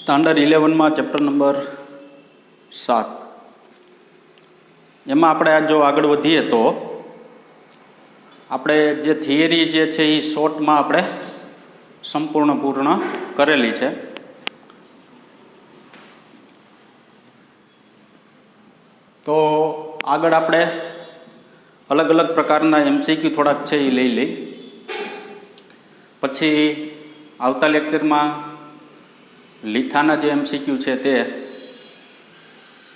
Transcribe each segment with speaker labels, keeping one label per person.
Speaker 1: Standard 11 chapter number 7 એમાં આપણે જો આગળ વધીએ તો આપણે જે થિયરી જે છે એ શોર્ટમાં આપણે પૂર્ણ કરેલી છે. તો આગળ આપણે અલગ અલગ પ્રકારના MCQ થોડાક છે એ લઈ લઈ, પછી આવતા લેક્ચરમાં લીથાના જે MCQ છે તે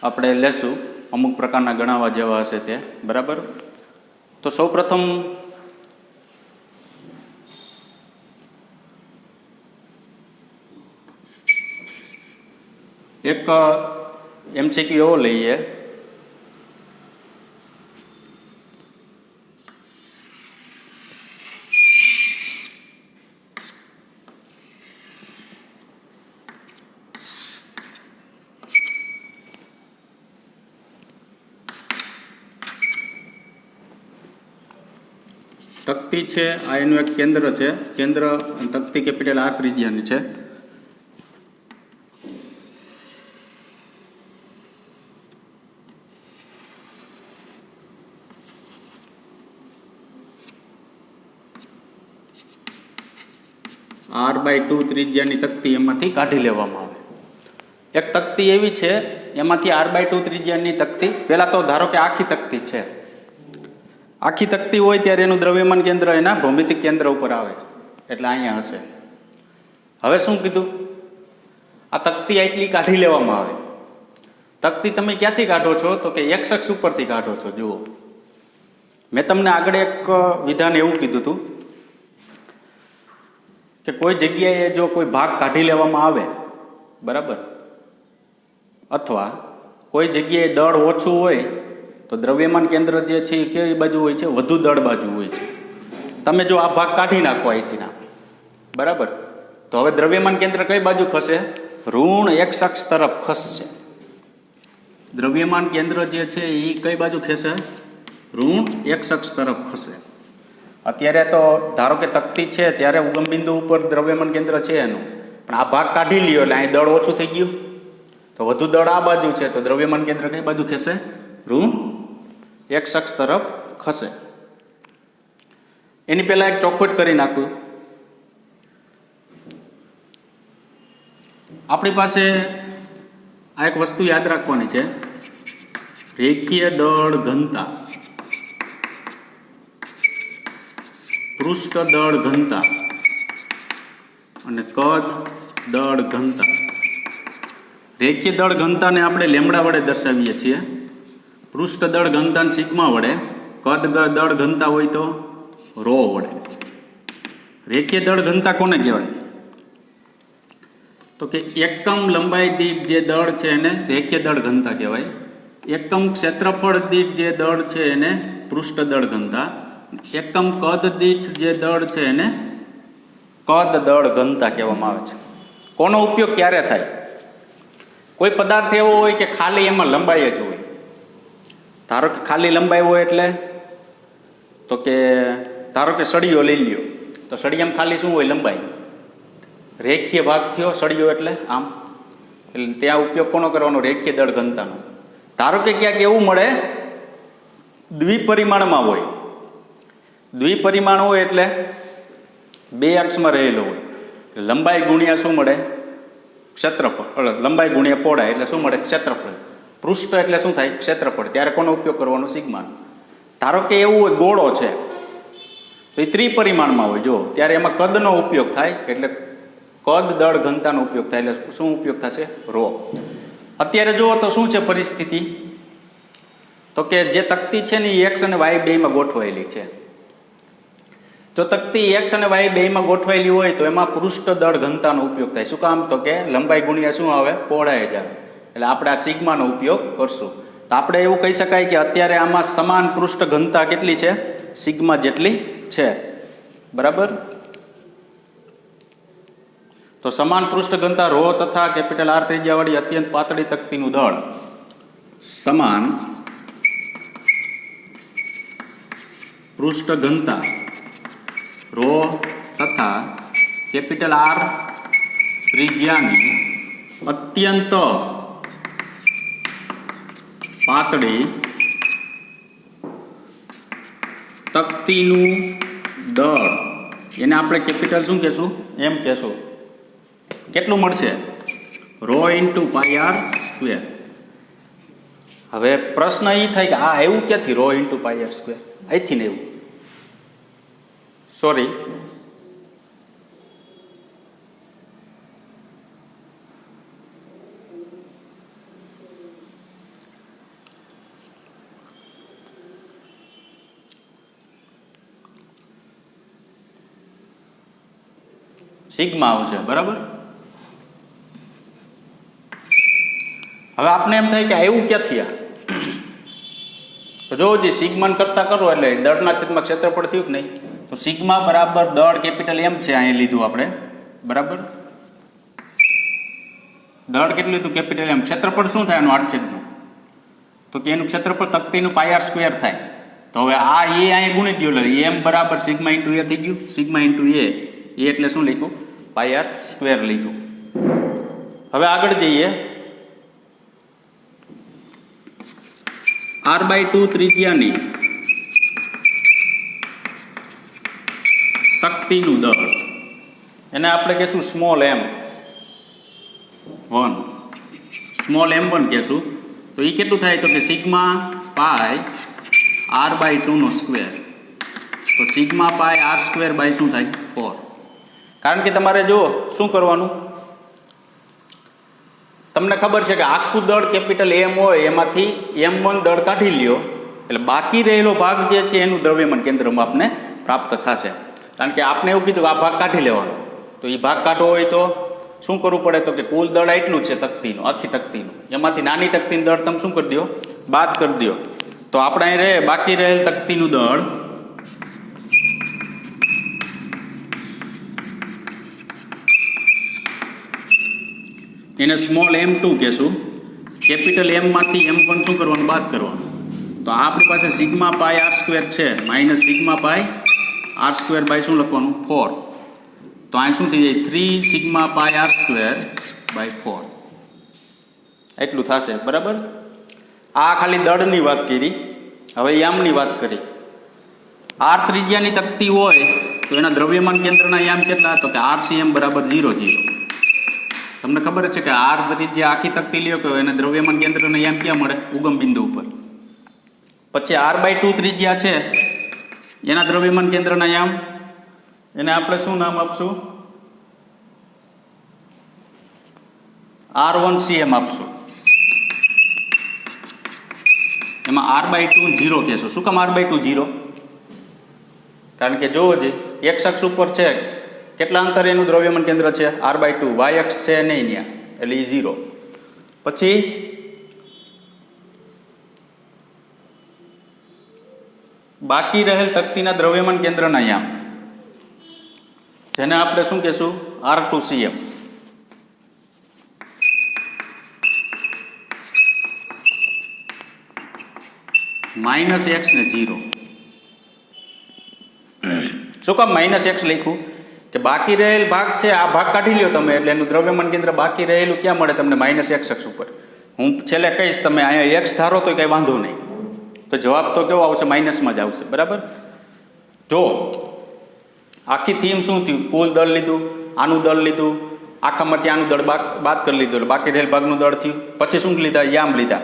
Speaker 1: આપણે લેશું, અમુક પ્રકારના ગણાવવા જેવા હશે તે. બરાબર. તો સૌપ્રથમ એક MCQ એવો લઈએ તકતી છે, આ એનું એક કેન્દ્ર છે, કેન્દ્ર તકતી કેપિટલ R ત્રિજ્યાની છે. R/2 ત્રિજ્યાની તકતી એમાંથી કાઢી લેવામાં આવે. એક તકતી એવી છે એમાંથી R/2 ત્રિજ્યાની તકતી, પહેલાં તો ધારો કે આખી તકતી છે, આખી તકતી હોય ત્યારે એનું દ્રવ્યમાન કેન્દ્ર એના ભૌમિતિક કેન્દ્ર ઉપર આવે, એટલે અહીંયા હશે. હવે શું કીધું? આ તકતી આટલી કાઢી લેવામાં આવે. તકતી તમે ક્યાંથી કાઢો છો? તો કે X અક્ષ ઉપરથી કાઢો છો. જુઓ, મેં તમને આગળ એક વિધાન એવું કીધું હતું કે કોઈ જગ્યાએ જો કોઈ ભાગ કાઢી લેવામાં આવે, બરાબર, અથવા કોઈ જગ્યાએ દળ ઓછું હોય તો દ્રવ્યમાન કેન્દ્ર જે છે એ કઈ બાજુ હોય છે? વધુ દળ બાજુ હોય છે. તમે જો આ ભાગ કાઢી નાખો અહીંથી ના, બરાબર, તો હવે દ્રવ્યમાન કેન્દ્ર કઈ બાજુ ખસે? ઋણ X અક્ષ તરફ ખસશે. દ્રવ્યમાન કેન્દ્ર જે છે એ કઈ બાજુ ખસે? ઋણ X અક્ષ તરફ ખસે. અત્યારે તો ધારો કે તકતી છે ત્યારે ઉગમ બિંદુ ઉપર દ્રવ્યમાન કેન્દ્ર છે એનું, પણ આ ભાગ કાઢી લ્યો એટલે અહીં દળ ઓછું થઈ ગયું, તો વધુ દળ આ બાજુ છે, તો દ્રવ્યમાન કેન્દ્ર કઈ બાજુ ખસે? ઋણ X અક્ષ તરફ ખસે. એની પહેલાં એક ચોખવટ કરી નાખું. આપણી પાસે આ એક વસ્તુ યાદ રાખવાની છે, રેખીય દળ ઘનતા, પૃષ્ઠ દળ ઘનતા અને કદ દળ ઘનતા. રેખીય દળ ઘનતાને આપણે લેમડા વડે દર્શાવીએ છીએ, પૃષ્ઠ દળ ઘનતાને સિગ્મા વડે, કદ દળ ઘનતા હોય તો રો વડે. રેખીય દળ ઘનતા કોને કહેવાય? તો કે એકમ લંબાઈ દીઠ જે દળ છે એને રેખીય દળ ઘનતા કહેવાય. એકમ ક્ષેત્રફળ દીઠ જે દળ છે એને પૃષ્ઠ દળ ઘનતા. એકમ કદ દીઠ જે દળ છે એને કદ દળ ઘનતા કહેવામાં આવે છે. કોનો ઉપયોગ ક્યારે થાય? કોઈ પદાર્થ એવો હોય કે ખાલી એમાં લંબાઈ જ હોય. ધારો કે ખાલી લંબાઈ હોય એટલે, તો કે ધારો કે સળિયો લઈ લ્યો, તો સળિયામાં ખાલી શું હોય? લંબાઈ. રેખીય ભાગ થયો સળિયો એટલે આમ, એટલે ત્યાં ઉપયોગ કોનો કરવાનો? રેખીય દળ ઘનતાનો. ધારો કે ક્યાંક એવું મળે દ્વિપરિમાણમાં હોય, દ્વિપરિમાણ હોય એટલે બે અક્ષમાં રહેલો હોય, લંબાઈ ગુણ્યા શું મળે? ક્ષેત્રફળ. લંબાઈ ગુણ્યા પહોળાઈ એટલે શું મળે? ક્ષેત્રફળ. પૃષ્ઠ એટલે શું થાય? ક્ષેત્રફળ. ત્યારે કોનો ઉપયોગ કરવાનો? સિગ્માનો. ધારો કે એવું હોય ગોળો છે તો એ ત્રિપરિમાણમાં હોય, જો ત્યારે એમાં કદનો ઉપયોગ થાય, એટલે કદ દળ ઘનતાનો ઉપયોગ થાય, એટલે શું ઉપયોગ થશે? રો. અત્યારે જુઓ તો શું છે પરિસ્થિતિ? તો કે જે તકતી છે ને એ X અને Y બેયમાં ગોઠવાયેલી છે. જો તકતી X અને Y બેયમાં ગોઠવાયેલી હોય તો એમાં પૃષ્ઠ દળ ઘનતાનો ઉપયોગ થાય. શું કામ? તો કે લંબાઈ ગુણ્યા શું આવે? પહોળાઈ જ આવે. એટલે આપણે આ સિગ્માનો ઉપયોગ કરશું. તો આપણે એવું કહી શકાય કે અત્યારે આમાં સમાન પૃષ્ઠ ઘનતા કેટલી છે? સિગ્મા જેટલી છે. બરાબર. તો સમાન પૃષ્ઠ ઘનતા રો તથા કેપિટલ R ત્રિજ્યાવાળી અત્યંત પાતળી તકતીનું દળ સમાન પૃષ્ઠ ઘનતા રો તથા કેપિટલ R ત્રિજ્યાની અત્યંત પાતળી તકતીનું દળ, એને આપણે કેપિટલ શું કહેશું? એમ કહેશું. કેટલું મળશે? Rho into pi R square. હવે પ્રશ્ન એ થાય કે આ એવું ક્યાંથી rho into pi R square? અહીંથી ને એવું, સોરી, સિગ્મા આવશે, બરાબર. હવે આપણે એમ થાય કે એવું ક્યાંથી આ? તો જો જે સિગ્માન કરતા કરો એટલે દળના છેદમાં ક્ષેત્રફળ થયું કે નહીં, તો સિગ્મા બરાબર દળ કેપિટલ એમ છે અહીંયા લીધું આપણે, બરાબર. દળ કેટલું લીધું? Capital M. ક્ષેત્રફળ શું થાય એનું આડછેદનું? તો કે એનું ક્ષેત્રફળ તકતીનું પાઈ આર સ્ક્વેર થાય. તો હવે આ એ અહીંયા ગુણી દો એટલે એમ બરાબર સિગ્મા ઇન્ટુ એ થઈ ગયું. સિગ્મા ઇન્ટુ એ એટલે શું લખ્યું? પાઈ આર સ્ક્વેર લખ્યું. હવે આગળ જઈએ. r/2 ત્રિજ્યાની તકતીનું દળ, એને આપણે કહેશું સ્મોલ m1, સ્મોલ m1 કહેશું. તો એ કેટલું થાય? તો કે સિગ્મા પાઈ r/2 નો સ્ક્વેર. તો sigma pi R square by શું થાય? 4. કારણ કે તમારે જો શું કરવાનું, તમને ખબર છે કે આખું દળ કેપિટલ એમ હોય એમાંથી m1 દળ કાઢી લ્યો એટલે બાકી રહેલો ભાગ જે છે એનું દ્રવ્યમાન કેન્દ્રમાં આપને પ્રાપ્ત થશે. કારણ કે આપણે એવું કીધું કે આ ભાગ કાઢી લેવાનો, તો એ ભાગ કાઢવો હોય તો શું કરવું પડે? તો કે કુલ દળ એટલું છે તકતીનું, આખી તકતીનું, એમાંથી નાની તકતીનું દળ તમે શું કરી દો? બાદ કરી દો. તો આપણે અહીં રહે બાકી રહેલ તકતીનું દળ એને સ્મોલ m2 કહેશું. કેપિટલ એમમાંથી m1 શું કરવાનું? બાદ કરવાનું. તો આપણી પાસે સિગ્મા પાઈ આર સ્ક્વેર છે minus sigma pi R square by શું લખવાનું? 4. તો અહીં શું થઈ જાય? 3 sigma pi R square by 4 એટલું થશે, બરાબર. આ ખાલી દળની વાત કરી. હવે યામની વાત કરી. આર ત્રિજ્યાની તકતી હોય તો એના દ્રવ્યમાન કેન્દ્રના યામ કેટલા? તો કે RCM બરાબર 0 0. તમને ખબર છે કે આર ત્રિજ્યા આખી તકતી લ્યો કે એને દ્રવ્યમાન કેન્દ્રના યામ ક્યાં મળે? ઉગમ બિંદુ ઉપર. પછી r/2 ત્રિજ્યા છે એના દ્રવ્યમાન કેન્દ્રના યામ, એને આપણે શું નામ આપશું? R1CM આપશું. એમાં r/2 0 કહેશું. શું કામ r/2 0? કારણ કે જોવો જ x અક્ષ ઉપર છે કેટલા અંતરે એનું દ્રવ્યમાન કેન્દ્ર છે? r/2. y અક્ષ છે નહીં ત્યાં, એટલે એ 0. પછી બાકી રહેલ તકતીના દ્રવ્યમાન કેન્દ્રના યામ, જેને આપણે શું કહેશું? R2CM. માઇનસ એક્સ ને 0. શું કામ માઇનસ એક્સ લખ્યું? કે બાકી રહેલ ભાગ છે આ ભાગ કાઢી લ્યો તમે એટલે એનું દ્રવ્યમાન કેન્દ્ર બાકી રહેલું ક્યાં મળે તમને? માઇનસ એક્સ અક્ષ ઉપર. હું છેલ્લે કહીશ, તમે અહીંયા એક્સ ધારો તો કંઈ વાંધો નહીં. તો જવાબ તો કેવો આવશે? માઇનસમાં જ આવશે, બરાબર. જો આખી થીમ શું થયું? કુલ દળ લીધું, આનું દળ લીધું, આખામાંથી આનું દળ બાદ કરી લીધું એટલે બાકી રહેલ ભાગનું દળ થયું. પછી શું લીધા? યામ લીધા.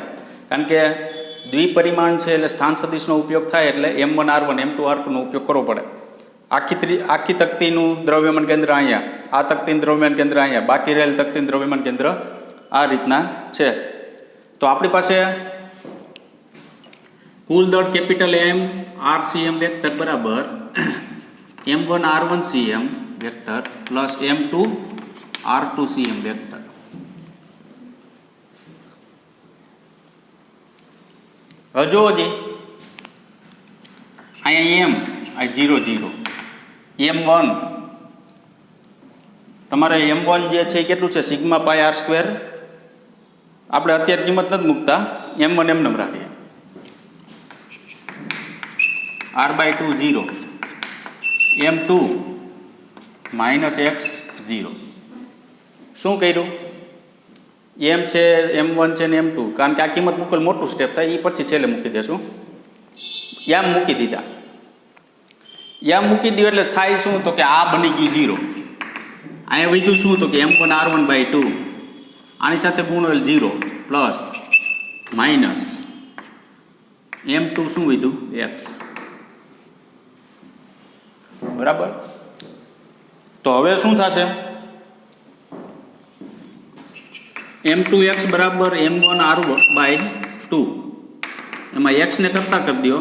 Speaker 1: કારણ કે દ્વિપરિમાણ છે એટલે સ્થાન સદિશનો ઉપયોગ થાય એટલે m1 r1 m2 r2 નો ઉપયોગ કરવો પડે. આખી તકતીનું દ્રવ્યમાન કેન્દ્ર અહીંયા, આ તકતીનું દ્રવ્યમાન કેન્દ્ર અહીંયા, બાકી રહેલ તકતીનું દ્રવ્યમાન કેન્દ્ર આ રીતના છે. તો આપણી પાસે કુલ દળ કેપિટલ M RCM વેક્ટર બરાબર m1 r1 CM vector plus m2 r2 CM vector. હવે જોવો જી અહીંયા m આ 0 0 m1 તમારે m1 જે છે એ કેટલું છે? Sigma pi R square. આપણે અત્યારે કિંમત નથી મૂકતા, m1 એમ નમ રાખીએ. r/2 0 m2 minus x 0. શું કર્યું? એમ છે M1 છે ને M2, કારણ કે આ કિંમત મૂકેલ મોટું સ્ટેપ થાય એ પછી છેલ્લે મૂકી દેશું. એમ મૂકી દીધા. એમ મૂકી દો એટલે થાય શું તો કે આ બની ગયું 0. અહીંયા વધ્યું શું તો કે M1R1/2 આની સાથે ગુણેલ 0 પ્લસ માઇનસ M2 શું વધ્યું x. બરાબર. તો હવે શું થશે? M2x બરાબર M1R1/2 એમાં x ને કરતા કરી દો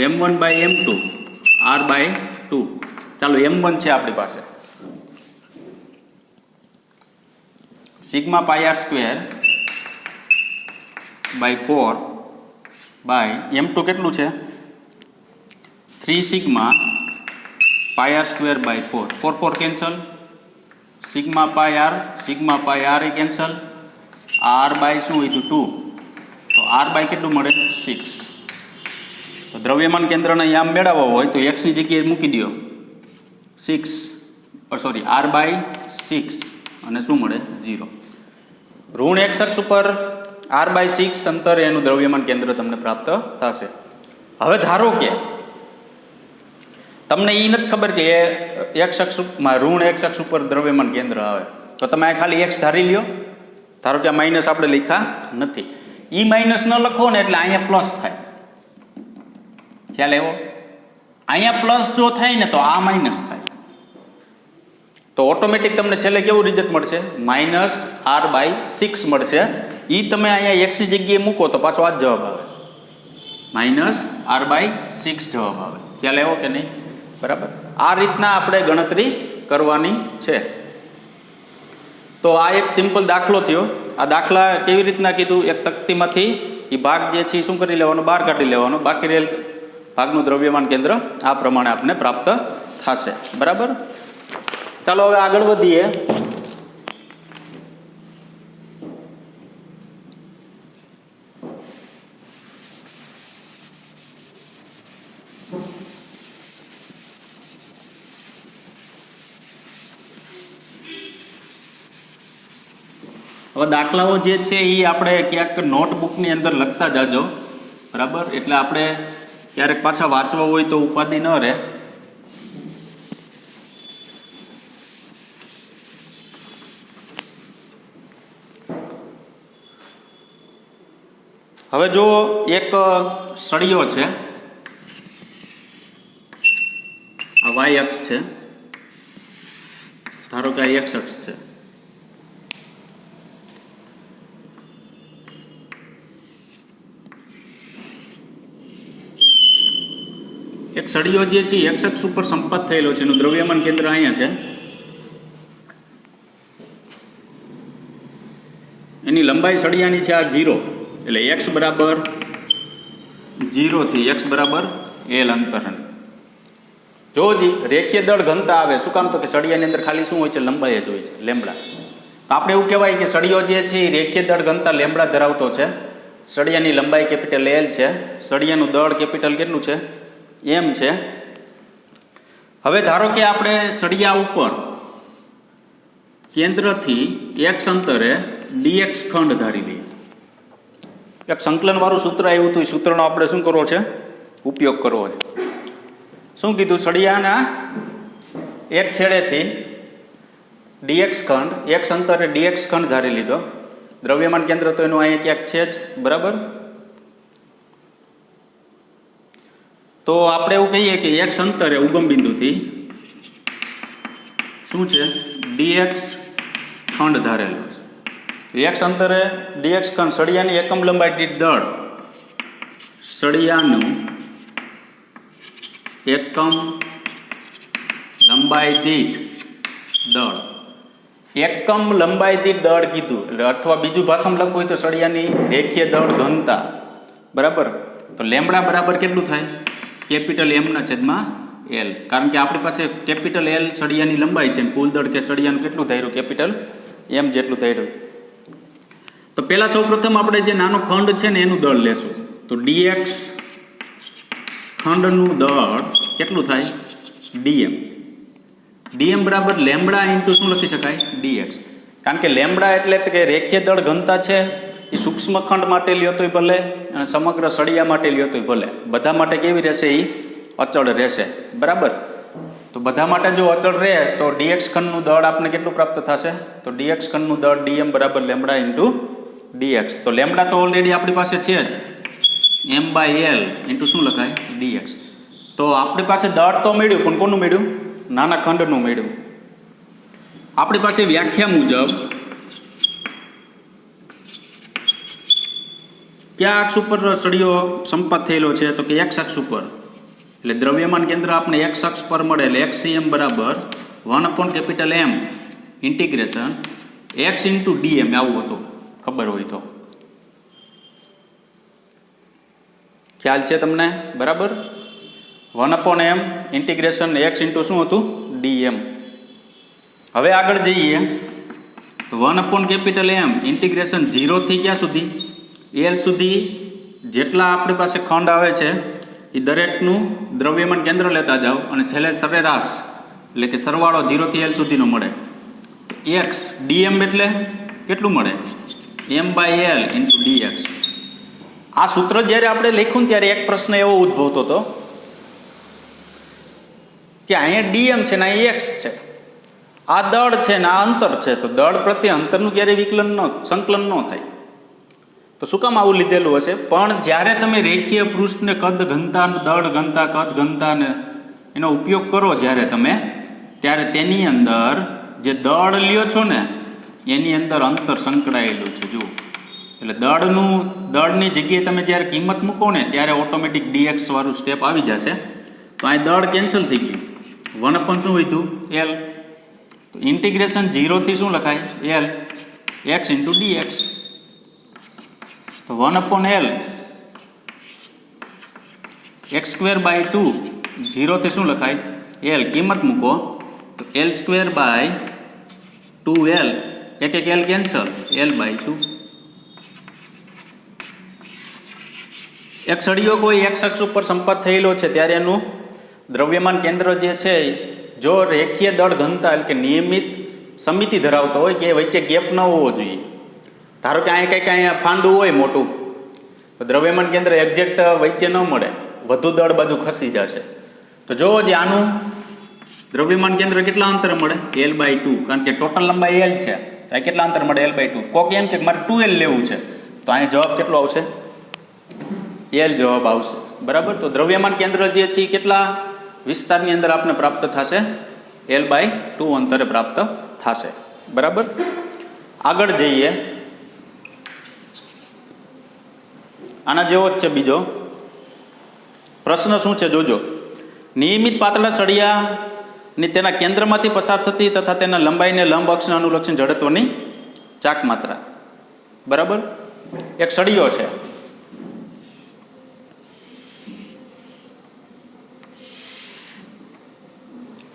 Speaker 1: M1/M2 R/2. ચાલો M1 છે આપણી પાસે sigma pi r² by 4 by M2 કેટલું છે 3 sigma pi r² by 4. 4 cancel, sigma pi r એ કેન્સલ, r બાય શું વધ્યું 2, તો r બાય કેટલું મળે 6. તો દ્રવ્યમાન કેન્દ્રને આમ મેળવવો હોય તો x ની જગ્યાએ મૂકી દો 6 r બાય 6 અને શું મળે 0. ઋણ x અક્ષ ઉપર r બાય 6 અંતરે એનું દ્રવ્યમાન કેન્દ્ર તમને પ્રાપ્ત થશે. હવે ધારો કે તમને એ નથી ખબર કે x અક્ષમાં ઋણ x અક્ષ ઉપર દ્રવ્યમાન કેન્દ્ર આવે તો તમે આ ખાલી x ધારી લ્યો. ધારો કે આ માઇનસ આપણે લખ્યા નથી, એ માઇનસ ન લખો ને એટલે અહીંયા પ્લસ થાય. ખ્યાલ આવ્યો? અહીંયા પ્લસ જો થાય ને તો આ માઇનસ થાય, તો ઓટોમેટિક તમને છેલ્લે કેવું રિઝલ્ટ મળશે -r/6 મળશે. એ તમે અહીંયા x ની જગ્યાએ મૂકો તો પાછો આ જ જવાબ આવે, -r/6 જવાબ આવે. ખ્યાલ આવ્યો કે નહીં? બરાબર. આ રીતના આપણે ગણતરી કરવાની છે. તો આ એક સિમ્પલ દાખલો થયો. આ દાખલા કેવી રીતના કીધું, એક તકતીમાંથી એ ભાગ જે છે એ શું કરી લેવાનો, બહાર કાઢી લેવાનો. બાકી રહેલ ભાગનું દ્રવ્યમાન કેન્દ્ર આ પ્રમાણે આપણને પ્રાપ્ત થશે. બરાબર. ચાલો હવે આગળ વધીએ. હવે દાખલાઓ જે છે એ આપણે ક્યાંક નોટબુકની અંદર લખતા જાજો. બરાબર. એટલે આપણે ક્યારેક પાછા વાંચવા હોય તો ઉપાધિ ન રહે. હવે જો એક સળિયો છે, આ y અક્ષ છે, ધારો કે આ x અક્ષ છે. એક સળિયો જે છે x અક્ષ ઉપર સંપત થયેલો છે, એનું દ્રવ્યમાન કેન્દ્ર અહીંયા છે. એની લંબાઈ સળિયાની છે આ 0, એટલે x બરાબર 0 થી x બરાબર l અંતર. જો જી રેખીય દળ ઘનતા આવે, શું કામ? તો કે સળિયાની અંદર ખાલી શું હોય છે, લંબાઈ જ હોય છે, લેમ્બડા. તો આપણે એવું કહેવાય કે સળિયો જે છે એ રેખીય દળ ઘનતા લેમ્બડા ધરાવતો છે. સળિયાની લંબાઈ કેપિટલ L છે, સળિયાનું દળ કેપિટલ કેટલું છે, m છે. હવે ધારો કે આપણે સળિયા ઉપર કેન્દ્રથી x અંતરે dx ખંડ ધારી લઈએ. એક સંકલનવાળું સૂત્ર આવ્યું હતું, એ સૂત્રનો આપણે શું કરવો છે, ઉપયોગ કરવો છે. શું કીધું? સળિયાના એક છેડેથી dx ખંડ, x અંતરે dx ખંડ ધારી લીધો. દ્રવ્યમાન કેન્દ્ર તો એનું અહીંયા ક્યાંક છે જ. બરાબર. તો આપણે એવું કહીએ કે x અંતરે ઉગમ બિંદુથી શું છે, dx ખંડ ધારેલો છે. x અંતરે dx ખંડ, સળિયાની એકમ લંબાઈ દીઠ દળ, સળિયાનું એકમ લંબાઈ દીઠ દળ, એકમ લંબાઈ દીઠ દળ કીધું એટલે, અથવા બીજું ભાષામાં લખવું હોય તો સળિયાની રેખીય દળ ઘનતા. બરાબર. તો લેમ્બડા બરાબર કેટલું થાય, કેપિટલ M ના છેદમાં L. કારણ કે આપણી પાસે કેપિટલ L સળિયાની લંબાઈ છે, કુલ દળ કે સળિયાનું કેટલું ધાર્યું, કેપિટલ M જેટલું ધાર્યું. તો પહેલા સૌ પ્રથમ આપણે જે નાનો ખંડ છે ને એનું દળ લેશું. તો dx ખંડનું દળ કેટલું થાય, dm. dm બરાબર લેમ્બડા ઇન્ટુ શું લખી શકાય, dx. કારણ કે લેમડા એટલે કે રેખીય દળ ઘનતા છે એ સૂક્ષ્મ ખંડ માટે લ્યો તોય ભલે અને સમગ્ર સળિયા માટે લ્યો તોય ભલે, બધા માટે કેવી રહેશે? એ અચળ રહેશે, બરાબર. તો બધા માટે જો અચળ રહે તો ડીએક્સ ખંડનું દળ આપણે કેટલું પ્રાપ્ત થશે? તો ડીએક્સ ખંડનું દળ ડીએમ બરાબર લેમડા ઇન્ટુ ડીએક્સ. તો લેમડા તો ઓલરેડી આપણી પાસે છે જ, m/l ઇન્ટુ શું લખાય? ડીએક્સ. તો આપણી પાસે દળ તો મળ્યું, પણ કોનું મળ્યું? નાના ખંડનું મળ્યું. આપણી પાસે વ્યાખ્યા મુજબ કયા અક્ષ ઉપર સળિયો સંપાત થયેલો છે? તો કે એક્સ અક્ષ ઉપર. એટલે દ્રવ્યમાન કેન્દ્ર આપણે એક્સ અક્ષ પર મળે એટલે XCM બરાબર 1/M integration x into DM. આવું હતું, ખબર હોય તો. ખ્યાલ છે તમને? બરાબર. 1/M ઇન્ટિગ્રેશન x ઇન્ટુ શું હતું? ડીએમ. હવે આગળ જઈએ તો 1/M ઇન્ટિગ્રેશન 0 થી ક્યાં સુધી? L સુધી જેટલા આપણી પાસે ખંડ આવે છે એ દરેકનું દ્રવ્યમાન કેન્દ્ર લેતા જાઓ અને છેલ્લે સરેરાશ એટલે કે સરવાળો 0 થી L સુધીનો મળે. x ડીએમ એટલે કેટલું મળે? m/l into dx. આ સૂત્ર જ્યારે આપણે લખ્યું ત્યારે એક પ્રશ્ન એવો ઉદ્ભવતો હતો કે અહીંયા ડીએમ છે ને અહીંયા એક્સ છે, આ દળ છે ને આ અંતર છે, તો દળ પ્રત્યે અંતરનું ક્યારેય સંકલન ન થાય. તો શું કામ આવું લીધેલું હશે? પણ જ્યારે તમે રેખીય પૃષ્ઠને કદ ઘનતા, દળ ઘનતા, કદ ઘનતા ને એનો ઉપયોગ કરો જ્યારે તમે, ત્યારે તેની અંદર જે દળ લ્યો છો ને એની અંદર અંતર સંકળાયેલું છે. જુઓ, એટલે દળની જગ્યાએ તમે જ્યારે કિંમત મૂકો ને ત્યારે ઓટોમેટિક ડીએક્સ વાળું સ્ટેપ આવી જશે. તો અહીં દળ કેન્સલ થઈ ગયું, 1 શું વધ્યું? L. તો ઇન્ટિગ્રેશન 0 થી શું લખાય? L x into DX. તો 1/L x²/2 0 થી શું લખાય? L. કિંમત મૂકો તો L²/2L, એક L કેન્સલ, L/2. એક સળિયો કોઈ એક્સ અક્ષ ઉપર સંપાત થયેલો છે ત્યારે એનું દ્રવ્યમાન કેન્દ્ર જે છે જો રેખીય દળ ઘનતા એટલે કે નિયમિત સમિતિ ધરાવતો હોય કે વચ્ચે ગેપ ન હોવો જોઈએ. ધારો કે અહીંયા કંઈક અહીંયા ફાંડું હોય મોટું, તો દ્રવ્યમાન કેન્દ્ર એક્ઝેક્ટ વચ્ચે ન મળે, વધુ દળ બાજુ ખસી જશે. તો જુઓ જે આનું દ્રવ્યમાન કેન્દ્ર કેટલા અંતરે મળે? L/2. કારણ કે ટોટલ લંબાઈ L છે, તો આ કેટલા અંતર મળે? L/2. કોક એમ કે મારે 2L લેવું છે, તો અહીંયા જવાબ કેટલો આવશે? L જવાબ આવશે, બરાબર. તો દ્રવ્યમાન કેન્દ્ર જે છે એ કેટલા વિસ્તારની અંદર આપણે પ્રાપ્ત થશે? L/2 અંતરે પ્રાપ્ત થશે, બરાબર. આગળ જઈએ, આના જેવો જ છે બીજો પ્રશ્ન. શું છે જોજો? નિયમિત પાતળા સળિયાની તેના કેન્દ્રમાંથી પસાર થતી તથા તેના લંબાઈને લંબ અક્ષને અનુલક્ષીને જડત્વની ચાક માત્રા. બરાબર. એક સળિયો છે,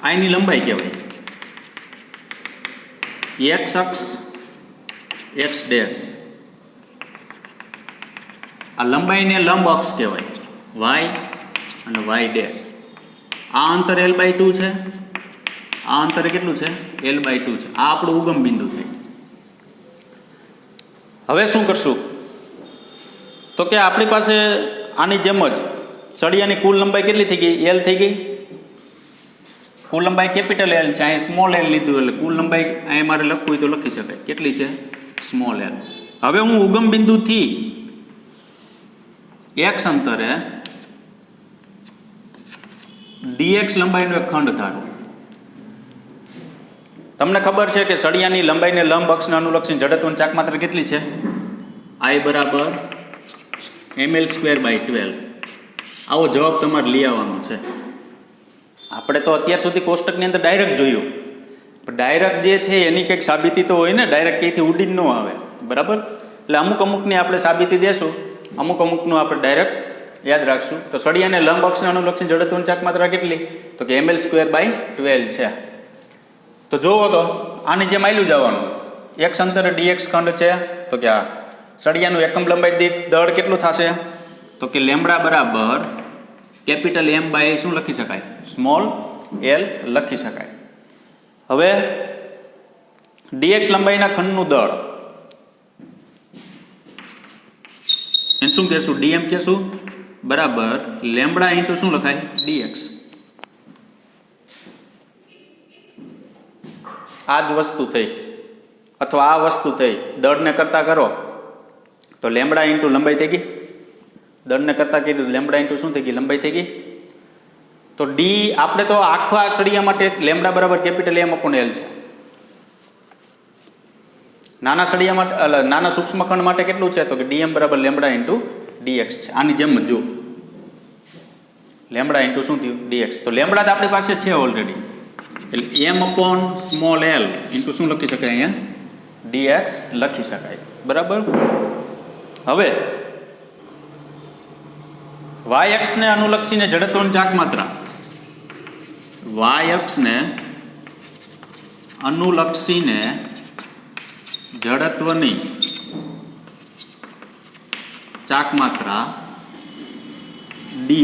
Speaker 1: આની લંબાઈ કહેવાય x અક્ષ x ડેશ. આ લંબાઈને લંબ અક્ષ કહેવાય y અને y ડેશ. આ અંતર L/2 છે, આ અંતર કેટલું છે? L/2 છે. આ આપણું ઉગમ બિંદુ થાય. હવે શું કરશું? તો કે આપણી પાસે આની જેમ જ સળિયાની કુલ લંબાઈ કેટલી થઈ ગઈ? L થઈ ગઈ. કુલ લંબાઈ કેપિટલ L છે, અહીં સ્મોલ L લીધું એટલે કુલ લંબાઈ અહીં મારે લખવું હોય તો લખી શકાય. કેટલી છે? Small L. હવે હું ઉગમ બિંદુથી x અંતરે dx લંબાઈનો એક ખંડ ધારો. તમને ખબર છે કે સળિયાની લંબાઈને લંબ અક્ષને અનુલક્ષીને જડત્વની ચાક માત્રા કેટલી છે? I બરાબર ml²/12. આવો જવાબ તમારે લઈ આવવાનો છે. આપણે તો અત્યાર સુધી કોષ્ટકની અંદર ડાયરેક્ટ જોયું, પણ ડાયરેક્ટ જે છે એની કંઈક સાબિતી તો હોય ને, ડાયરેક્ટ કંઈથી ઉડીને ન આવે, બરાબર. એટલે અમુકની આપણે સાબિતી દેશું, અમુકનું આપણે ડાયરેક્ટ યાદ રાખશું. તો સળિયાને લંબ અક્ષને અનુલક્ષીને જડત્વની ચાક માત્રા કેટલી? તો કે ml²/12 છે. તો જોવો તો આની જેમ આયલું જવાનું, x અંતરે dx ખંડ છે, તો કે આ સળિયાનું એકમ લંબાઈ દીઠ દળ કેટલું થશે? તો કે લેમડા બરાબર કેપિટલ M બાય શું લખી શકાય? સ્મોલ L લખી શકાય. હવે dx લંબાઈના ખંડનું દળ એને શું કહેશું? dm કહેશું, બરાબર લેમ્બડા ઇન્ટુ શું લખાય? dx. આ જ વસ્તુ થઈ અથવા આ વસ્તુ થઈ, દળને કરતા કરો તો લેમ્બડા ઇન્ટુ લંબાઈ થઈ ગઈ, દળને કરતા કીધું લેમ્બડા ઇન્ટુ શું થઈ ગઈ? લંબાઈ થઈ ગઈ. તો ડી આપણે તો આખા સળિયા માટે લેમ્બડા બરાબર કેપિટલ M અપોન L છે. નાના સળિયા માટે નાના સૂક્ષ્મખંડ માટે કેટલું છે? તો કે dm બરાબર લેમ્બડા ઇન્ટુ dx છે. આની જેમ જ જો લેમ્બડા ઇન્ટુ શું થયું? dx. તો લેમ્બડા તો આપણી પાસે છે ઓલરેડી, એટલે m upon small l into શું લખી શકાય? અહીંયા dx લખી શકાય. બરાબર. હવે y અક્ષને અનુલક્ષીને જડત્વની ચાક માત્રા, y અક્ષને અનુલક્ષીને જડત્વની ચાક માત્રા di,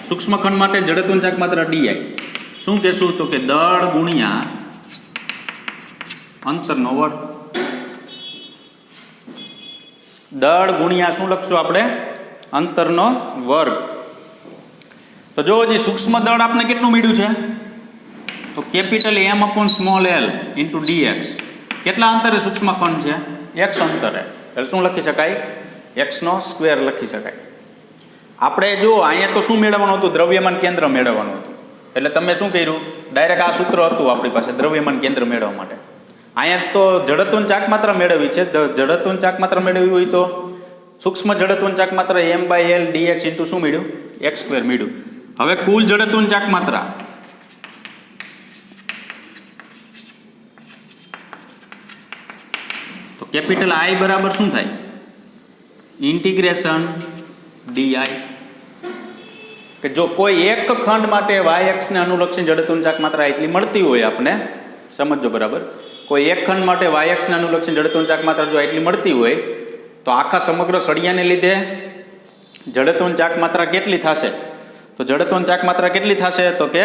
Speaker 1: સૂક્ષ્મખંડ માટે જડત્વની ચાક માત્રા di. શું કહેશું? તો કે દળ ગુણ્યા અંતરનો વર્ગ. દળ ગુણ્યા શું લખશું આપણે? અંતરનો વર્ગ. તો જો હજી સૂક્ષ્મ દળ આપણે કેટલું મળ્યું છે? તો capital M upon small l into dx. કેટલા અંતરે સૂક્ષ્મખંડ છે? x અંતરે. એટલે શું લખી શકાય? x નો સ્ક્વેર લખી શકાય. આપણે જો અહીંયા તો શું મેળવવાનું હતું? દ્રવ્યમાન કેન્દ્ર મેળવવાનું હતું. એટલે તમે શું કર્યું? ડાયરેક્ટ આ સૂત્ર હતું આપણી પાસે દ્રવ્યમાન કેન્દ્ર મેળવવા માટે. અહીંયા તો જડત્વની ચાક માત્રા મેળવવી છે. જડત્વની ચાક માત્રા મેળવવી હોય તો સૂક્ષ્મ જડત્વની ચાક માત્રા m/l dx ઇન્ટુ શું મળ્યું? x સ્ક્વેર મળ્યું. હવે કુલ જડત્વની ચાક માત્રા તો કેપિટલ I બરાબર શું થાય? Integration di. કે જો કોઈ એક ખંડ માટે y અક્ષને અનુલક્ષીને જડત્વની ચાક માત્રા એટલી મળતી હોય, આપણે સમજો બરાબર, કોઈ એક ખંડ માટે y અક્ષને અનુલક્ષીને જડત્વની ચાક માત્રા જો એટલી મળતી હોય તો આખા સમગ્ર સળિયાને લીધે જડત્વની ચાક માત્રા કેટલી થશે? તો જડત્વની ચાક માત્રા કેટલી થશે? તો કે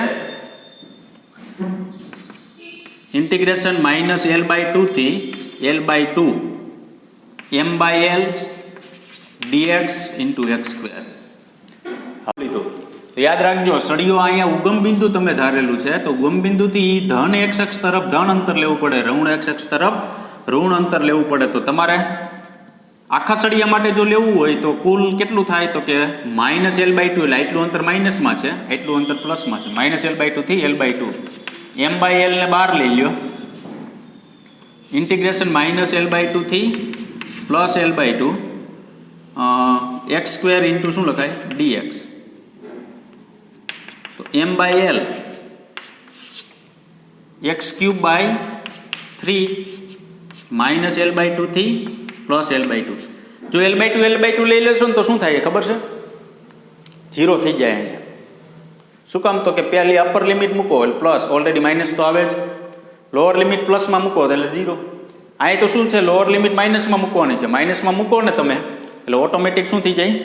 Speaker 1: ઇન્ટિગ્રેશન -l/2 થી l/2 m/l dx into x square. લીધું તો યાદ રાખજો, સળિયો અહીંયા ઉગમ બિંદુ તમે ધારેલું છે, તો ઉગમ બિંદુથી ધન x અક્ષ તરફ ધન અંતર લેવું પડે, ઋણ x અક્ષ તરફ ઋણ અંતર લેવું પડે. તો તમારે આખા સળિયા માટે જો લેવું હોય તો કુલ કેટલું થાય? તો કે -l/2, એટલે એટલું અંતર માઇનસમાં છે, એટલું અંતર પ્લસમાં છે. -l/2 થી l/2 m/l ને બહાર લઈ લ્યો. ઇન્ટિગ્રેશન -l/2 થી +l/2 x સ્ક્વેર ઇન્ટુ શું લખાય? dx. તો m/l x³/3 -l/2 થી +l/2. જો l/2 લઈ લેશો ને તો શું થાય ખબર છે? 0 થઈ જાય અહીંયા. શું કામ? તો કે પહેલી અપર લિમિટ મૂકો એટલે પ્લસ, ઓલરેડી માઇનસ તો આવે જ. લોઅર લિમિટ પ્લસમાં મૂકો એટલે 0. અહીં તો શું છે? લોઅર લિમિટ માઇનસમાં મૂકવાની છે. માઇનસમાં મૂકો ને તમે એટલે ઓટોમેટિક શું થઈ જાય?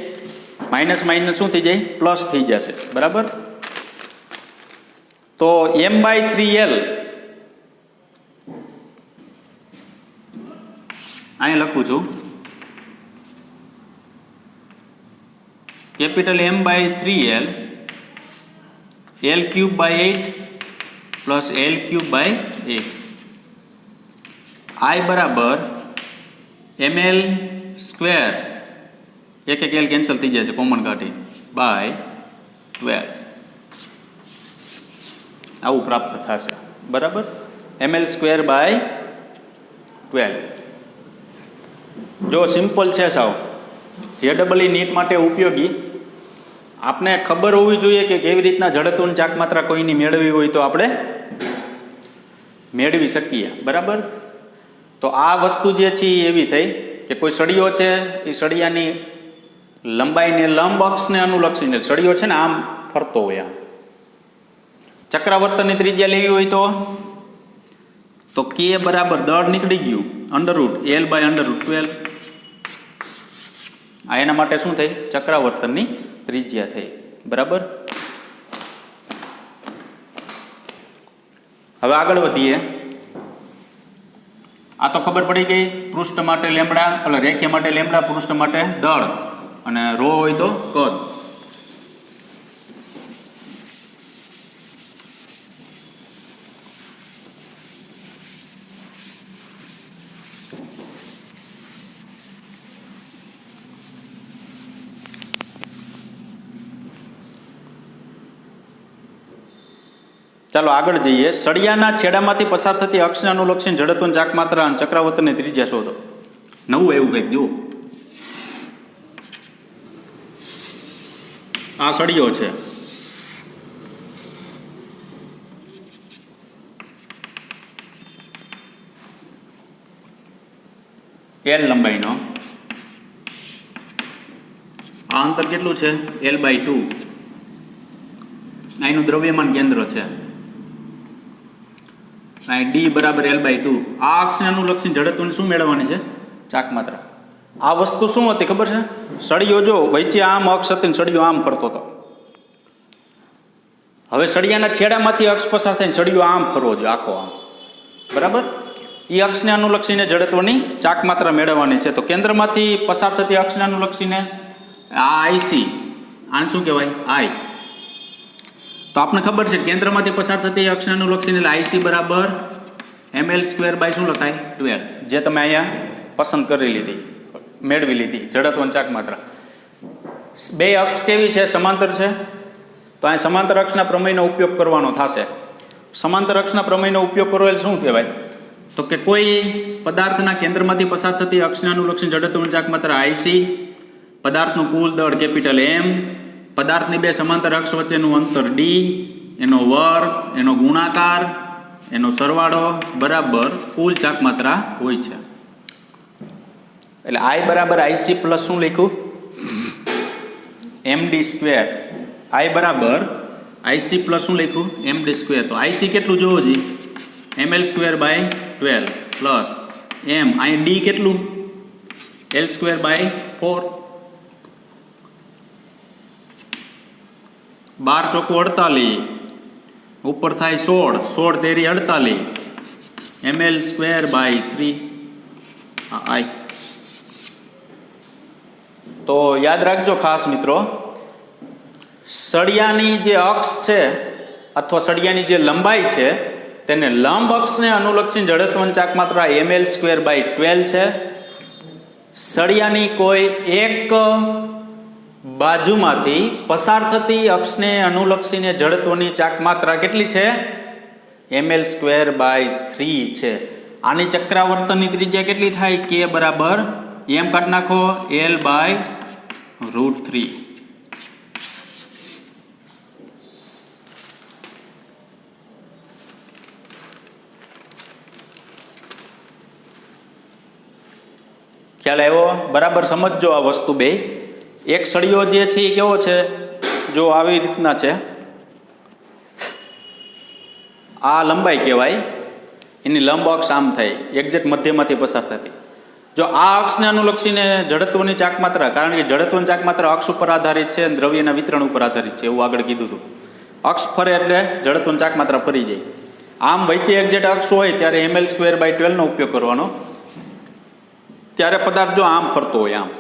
Speaker 1: માઇનસ શું થઈ જાય? પ્લસ થઈ જશે. બરાબર. તો m/3l અહીં લખું છું, capital m/3l l³/8 plus l³/8 I બરાબર ml સ્ક્વેર, એક l કેન્સલ થઈ જાય છે કોમન કાઢી, /12 આવું પ્રાપ્ત થશે. બરાબર. ml સ્ક્વેર/12. જો સિમ્પલ છે સાવ, JEE નીટ માટે ઉપયોગી. આપને ખબર હોવી જોઈએ કે કેવી રીતના જડત્વની ચાક માત્રા કોઈની મેળવવી હોય તો આપણે મેળવી શકીએ. બરાબર. તો આ વસ્તુ જે છે એ એવી થઈ કે કોઈ સળિયો છે, એ સળિયાની લંબાઈને લંબ અક્ષને અનુલક્ષીને સળિયો છે ને આમ ફરતો હોય, આમ ચક્રાવર્તનની ત્રિજ્યા લેવી હોય તો k બરાબર દળ નીકળી ગયું √l/√12. આ એના માટે શું થઈ? ચક્રાવર્તનની ત્રિજ્યા થઈ. બરાબર. હવે આગળ વધીએ. આ તો ખબર પડી ગઈ, પૃષ્ઠ માટે લેમડા, એટલે રેખા માટે લેમડા, પૃષ્ઠ માટે દળ, અને રો હોય તો કદ. ચાલો આગળ જઈએ. સળિયાના છેડામાંથી પસાર થતી અક્ષને અનુલક્ષીને જડત્વની ચાકમાત્રા અને ચક્રાવર્તનની ત્રિજ્યા શોધો. નવું એવું કંઈક જુઓ. આ સળિયો છે, L લંબાઈનો. આ અંતર કેટલું છે? L/2. અહીંનું દ્રવ્યમાન કેન્દ્ર છે. અહીં D બરાબર L/2. આ અક્ષને અનુલક્ષીને જડત્વની શું મેળવવાની છે? ચાકમાત્રા. આ વસ્તુ શું હતી ખબર છે? સળિયો જો વચ્ચે આમ અક્ષ હતી ને સળિયો આમ ફરતો હતો. હવે સળિયાના છેડામાંથી અક્ષ પસાર થઈને સળિયો આમ ફરવો જોઈએ, આખો આમ. બરાબર? એ અક્ષને અનુલક્ષીને જડત્વની ચાકમાત્રા મેળવવાની છે. તો કેન્દ્રમાંથી પસાર થતી અક્ષને અનુલક્ષીને આ IC, આને શું કહેવાય? I. તો આપણે ખબર છે કેન્દ્રમાંથી પસાર થતી અક્ષને અનુલક્ષીને એટલે IC બરાબર ml² શું લખાય? 12. જે તમે અહીંયા પસંદ કરી લીધી, મેળવી લીધી જડત્વની ચાકમાત્રા. બે અક્ષ કેવી છે? સમાંતર છે. તો અહીં સમાંતર અક્ષના પ્રમેયનો ઉપયોગ કરવાનો થશે. સમાંતર અક્ષના પ્રમેયનો ઉપયોગ કરવો એટલે શું કહેવાય? તો કે કોઈ પદાર્થના કેન્દ્રમાંથી પસાર થતી અક્ષને અનુલક્ષીને જડત્વની ચાકમાત્રા IC, પદાર્થનું કુલ દળ M, પદાર્થની બે સમાંતર અક્ષ વચ્ચેનું અંતર D, એનો વર્ગ, એનો ગુણાકાર, એનો સરવાળો બરાબર કુલ ચાકમાત્રા હોય છે. એટલે I બરાબર IC પ્લસ શું લખ્યું? MD². I બરાબર IC પ્લસ શું લખ્યું? MD². તો IC કેટલું જોવો જી? ml²/12 plus M. અહીં D કેટલું? L²/4. 12 ચોખ્ખું 48, ઉપર થાય 16, 16 તેરી 48, ml²/3 I. તો યાદ રાખજો ખાસ મિત્રો, સળિયાની જે અક્ષ છે અથવા સળિયાની જે લંબાઈ છે તેને લંબ અક્ષને અનુલક્ષીને જડત્વની ચાકમાત્રા ml²/12 છે. સળિયાની કોઈ એક બાજુમાંથી પસાર થતી અક્ષને અનુલક્ષીને જડત્વની ચાકમાત્રા કેટલી છે? ml²/3 છે. આની ચક્રાવર્તનની ત્રિજ્યા કેટલી થાય? K બરાબર એમ કાઢી નાખો L/√3. ખ્યાલ આવ્યો? બરાબર સમજજો આ વસ્તુ બે. એક સળિયો જે છે એ કેવો છે? જો આવી રીતના છે, આ લંબાઈ કહેવાય, એની લંબ અક્ષ આમ થાય, એક્ઝેક્ટ મધ્યમાંથી પસાર થતી. જો આ અક્ષને અનુલક્ષીને જડત્વની ચાકમાત્રા, કારણ કે જડત્વની ચાકમાત્રા અક્ષ ઉપર આધારિત છે અને દ્રવ્યના વિતરણ ઉપર આધારિત છે, એવું આગળ કીધું હતું. અક્ષ ફરે એટલે જડત્વની ચાકમાત્રા ફરી જાય. આમ વચ્ચે એક્ઝેક્ટ અક્ષ હોય ત્યારે ml²/12 નો ઉપયોગ કરવાનો. ત્યારે પદાર્થ જો આમ ફરતો હોય આમ,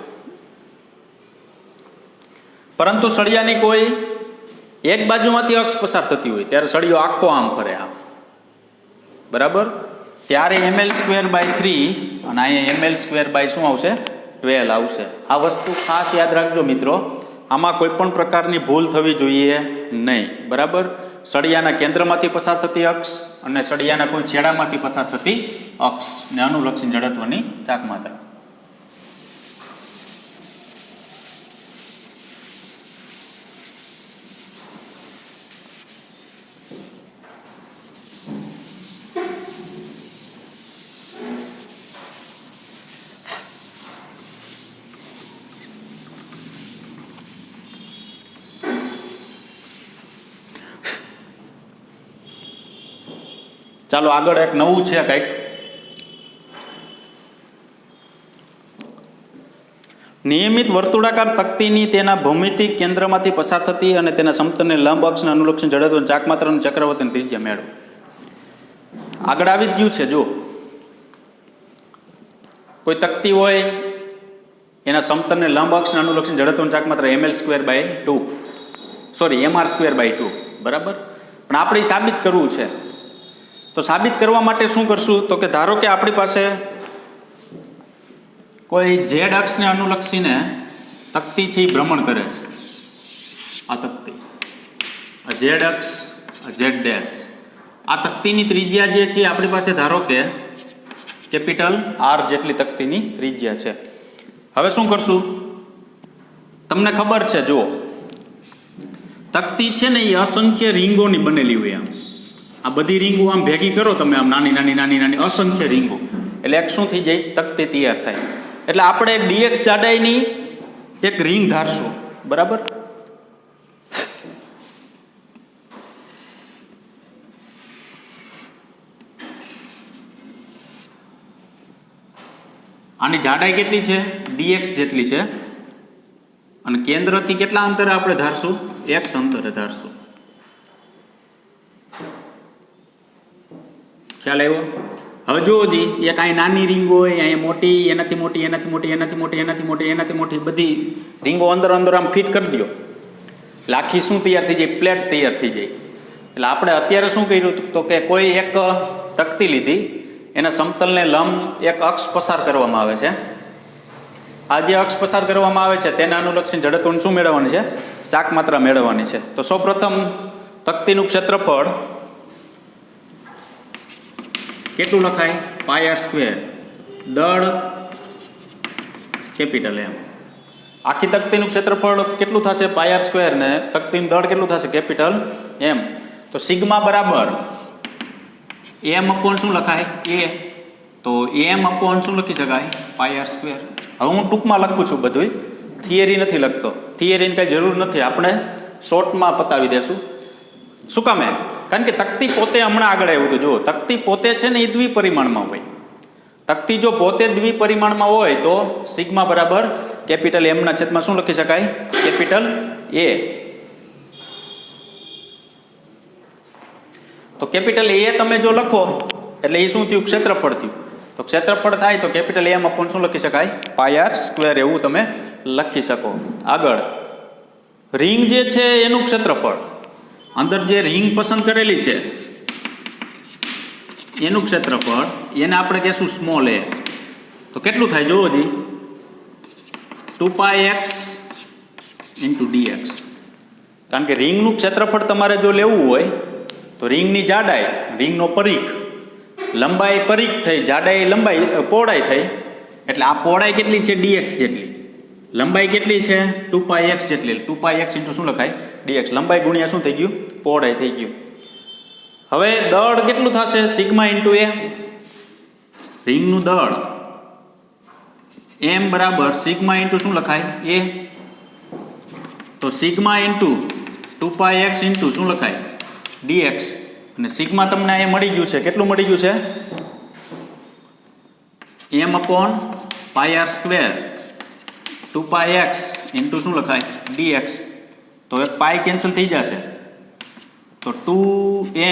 Speaker 1: પરંતુ સળિયાની કોઈ એક બાજુમાંથી અક્ષ પસાર થતી હોય ત્યારે સળિયો આખો આમ ફરે આમ. બરાબર? ત્યારે ml²/3 અને અહીંયા ml² શું આવશે? 12 આવશે. આ વસ્તુ ખાસ યાદ રાખજો મિત્રો, આમાં કોઈ પણ પ્રકારની ભૂલ થવી જોઈએ નહીં. બરાબર? સળિયાના કેન્દ્રમાંથી પસાર થતી અક્ષ અને સળિયાના કોઈ છેડામાંથી પસાર થતી અક્ષને અનુલક્ષીને જડત્વની ચાકમાત્રા. ચાલો આગળ એક નવું છે કંઈક. નિયમિત વર્તુળાકાર તકતીની તેના ભૌમિતિક કેન્દ્રમાંથી પસાર થતી અને તેના સમતલને લંબ અક્ષને અનુલક્ષીને જડત્વની ચાકમાત્રા અને ચક્રાવર્તનની ત્રિજ્યા મેળવો. આગળ આવી જ ગયું છે જો, કોઈ તકતી હોય એના સમતલને લંબ અક્ષ અને અનુલક્ષની જડત્વનું ચાકમાત્ર ml²/2 સોરી mr²/2 બરાબર. પણ આપણે સાબિત કરવું છે, તો સાબિત કરવા માટે શું કરશું તો કે ધારો કે આપણી પાસે કોઈ ઝેડ અક્ષને અનુલક્ષીને તકતી છે એ ભ્રમણ કરે છે. આ તકતી, આ ઝેડ અક્ષ, આ ઝેડ ડેશ, આ તકતીની ત્રિજ્યા જે છે આપણી પાસે ધારો કે કેપિટલ આર જેટલી તકતીની ત્રિજ્યા છે. હવે શું કરશું, તમને ખબર છે જુઓ, તકતી છે ને એ અસંખ્ય રીંગોની બનેલી હોય. આ બધી રીંગો આમ ભેગી કરો તમે, આમ નાની નાની નાની નાની અસંખ્ય રીંગો, એટલે એક શું થઈ જાય, તકતી તૈયાર થાય. એટલે આપણે ડીએક્સ જાડાઈની એક રીંગ ધારશું, બરાબર. આની જાડાઈ કેટલી છે, ડીએક્સ જેટલી છે, અને કેન્દ્રથી કેટલા અંતરે આપણે ધારશું, એક્સ અંતરે ધારશું. ખ્યાલ આવ્યો? હવે જુઓ જી, એક અહીં નાની રીંગ હોય, અહીંયા મોટી, એનાથી મોટી, એનાથી મોટી, એનાથી મોટી, એનાથી મોટી, એનાથી મોટી, બધી રીંગો અંદર અંદર આમ ફિટ કરી દો એટલે આખી શું તૈયાર થઈ જાય, પ્લેટ તૈયાર થઈ જાય. એટલે આપણે અત્યારે શું કર્યું તો કે કોઈ એક તકતી લીધી, એના સમતલને લંબ એક અક્ષ પસાર કરવામાં આવે છે. આ જે અક્ષ પસાર કરવામાં આવે છે તેના અનુલક્ષીને જડત્વનું શું મેળવવાની છે, ચાકમાત્રા મેળવવાની છે. તો સૌપ્રથમ તકતીનું ક્ષેત્રફળ કેટલું લખાય, πr², દળ કેપિટલ એમ. આખી તકતીનું ક્ષેત્રફળ કેટલું થશે, πr², ને તકતીનું દળ કેટલું થશે, કેપિટલ એમ. તો સિગ્મા બરાબર એમ અપોન શું લખાય, એ. તો એમ અપોન શું લખી શકાય, πr². હવે હું ટૂંકમાં લખું છું, બધું થિયરી નથી લખતો, થિયરીની કાંઈ જરૂર નથી, આપણે શોર્ટમાં પતાવી દેશું. શું કામે, કારણ કે તકતી પોતે હમણાં આગળ આવ્યું હતું. જુઓ, તકતી પોતે છે ને એ દ્વિપરિમાણમાં હોય. તકતી જો પોતે દ્વિપરિમાણમાં હોય તો સિગ્મા બરાબર કેપિટલ એમના છેદમાં શું લખી શકાય, કેપિટલ એ. તો કેપિટલ એ તમે જો લખો એટલે એ શું થયું, ક્ષેત્રફળ થયું. તો ક્ષેત્રફળ થાય તો કેપિટલ એમ અપોન શું લખી શકાય, πr² એવું તમે લખી શકો. આગળ રીંગ જે છે એનું ક્ષેત્રફળ, અંદર જે રીંગ પસંદ કરેલી છે એનું ક્ષેત્રફળ, એને આપણે કહેશું સ્મોલ એ. તો કેટલું થાય જોવો જી, 2πx × dx. કારણ કે રીંગનું ક્ષેત્રફળ તમારે જો લેવું હોય તો રીંગની જાડાઈ, રીંગનો પરીખ, લંબાઈ પરીખ થઈ, જાડાઈ લંબાઈ, પહોળાઈ થઈ, એટલે આ પહોળાઈ કેટલી છે, dx જેટલી. લંબાઈ કેટલી છે, 2πx જેટલી. 2πx × શું લખાય, dx. લંબાઈ ગુણ્યા શું થઈ ગયું, પહોળાઈ થઈ ગયું. હવે દળ કેટલું થશે, સિગ્મા × એ. રીંગનું દળ એમ બરાબર સિગ્મા × શું લખાય, એ. તો સિગ્મા × 2πx × શું લખાય, dx. અને સિગ્મા તમને અહીંયા મળી ગયું છે, કેટલું મળી ગયું છે, m અપોન πr², 2πx × શું લખાય, dx. તો એક પાઈ કેન્સલ થઈ જશે, તો 2m/r²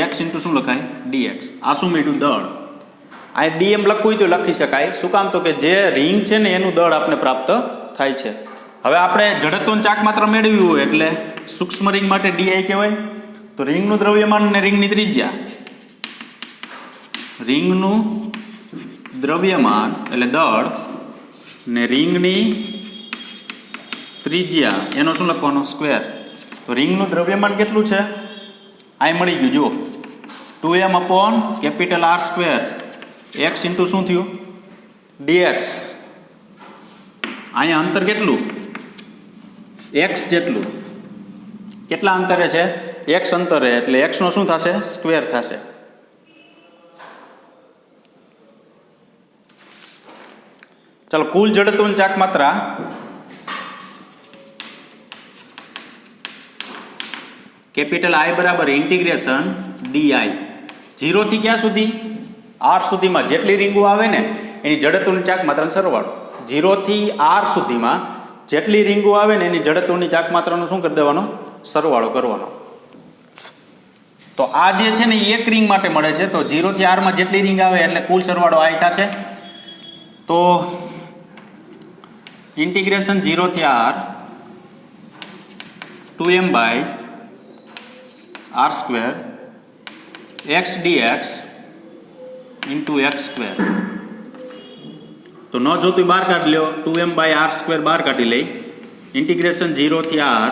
Speaker 1: x × શું લખાય, dx. આ શું મળ્યું, દળ. આ dm લખવું હોય તો લખી શકાય. શું કામ, તો કે જે રીંગ છે ને એનું દળ આપણે પ્રાપ્ત થાય છે. હવે આપણે જડત્વનું ચાકમાત્ર મેળવ્યું હોય એટલે સૂક્ષ્મ રીંગ માટે di કહેવાય. તો રીંગનું દ્રવ્યમાન અને રીંગની ત્રિજ્યા, રીંગનું દ્રવ્યમાન એટલે દળ ને રીંગની ત્રિજ્યા એનો શું લખવાનો, સ્ક્વેર. તો રીંગનું દ્રવ્યમાન કેટલું છે, આ મળી ગયું જુઓ, 2m upon capital R², x × શું થયું, dx. અહીંયા અંતર કેટલું, x જેટલું. કેટલા અંતરે છે, x અંતરે, એટલે x નો શું થશે, સ્ક્વેર થશે. ચાલો, કુલ જડત્વની ચાકમાત્રા કેપિટલ I બરાબર ઇન્ટિગ્રેશન di. 0 થી ક્યાં સુધી, r સુધીમાં જેટલી રીંગો આવે ને એની જડત્વની ચાકમાત્રાનો સરવાળો. 0 થી r સુધીમાં જેટલી રીંગો આવે ને એની જડત્વની ચાકમાત્રાનો શું કરી દેવાનો, સરવાળો કરવાનો. તો આ જે છે ને એ એક રિંગ માટે મળે છે. તો 0 થી r માં જેટલી રિંગ આવે એટલે કુલ સરવાળો i થશે. તો ઇન્ટિગ્રેશન 0 થી r 2m by r square x dx into X square. તો ન જોતું બહાર કાઢી લો. 2m બાય r સ્ક્વેર બહાર કાઢી લઈ. ઇન્ટિગ્રેશન 0 થી r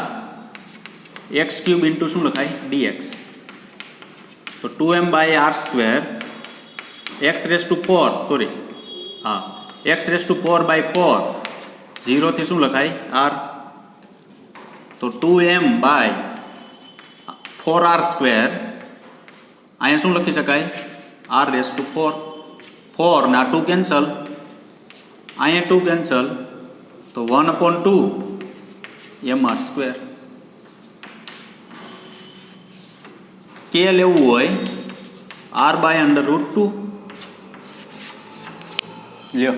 Speaker 1: x ક્યુબ ઇન્ટુ શું લખાય dx. તો 2m by r square x raise to 4 sorry હા x રેસ ટુ 4 બાય 4 0 થી શું લખાય r. તો 2m બાય 4r સ્ક્વેર અહીંયા શું લખી શકાય r રેસ ટુ 4 ના 2 કેન્સલ, અહીંયા 2 કેન્સલ, તો 1/2 mr સ્ક્વેર. કે લેવું હોય r બાય √2 લ્યો.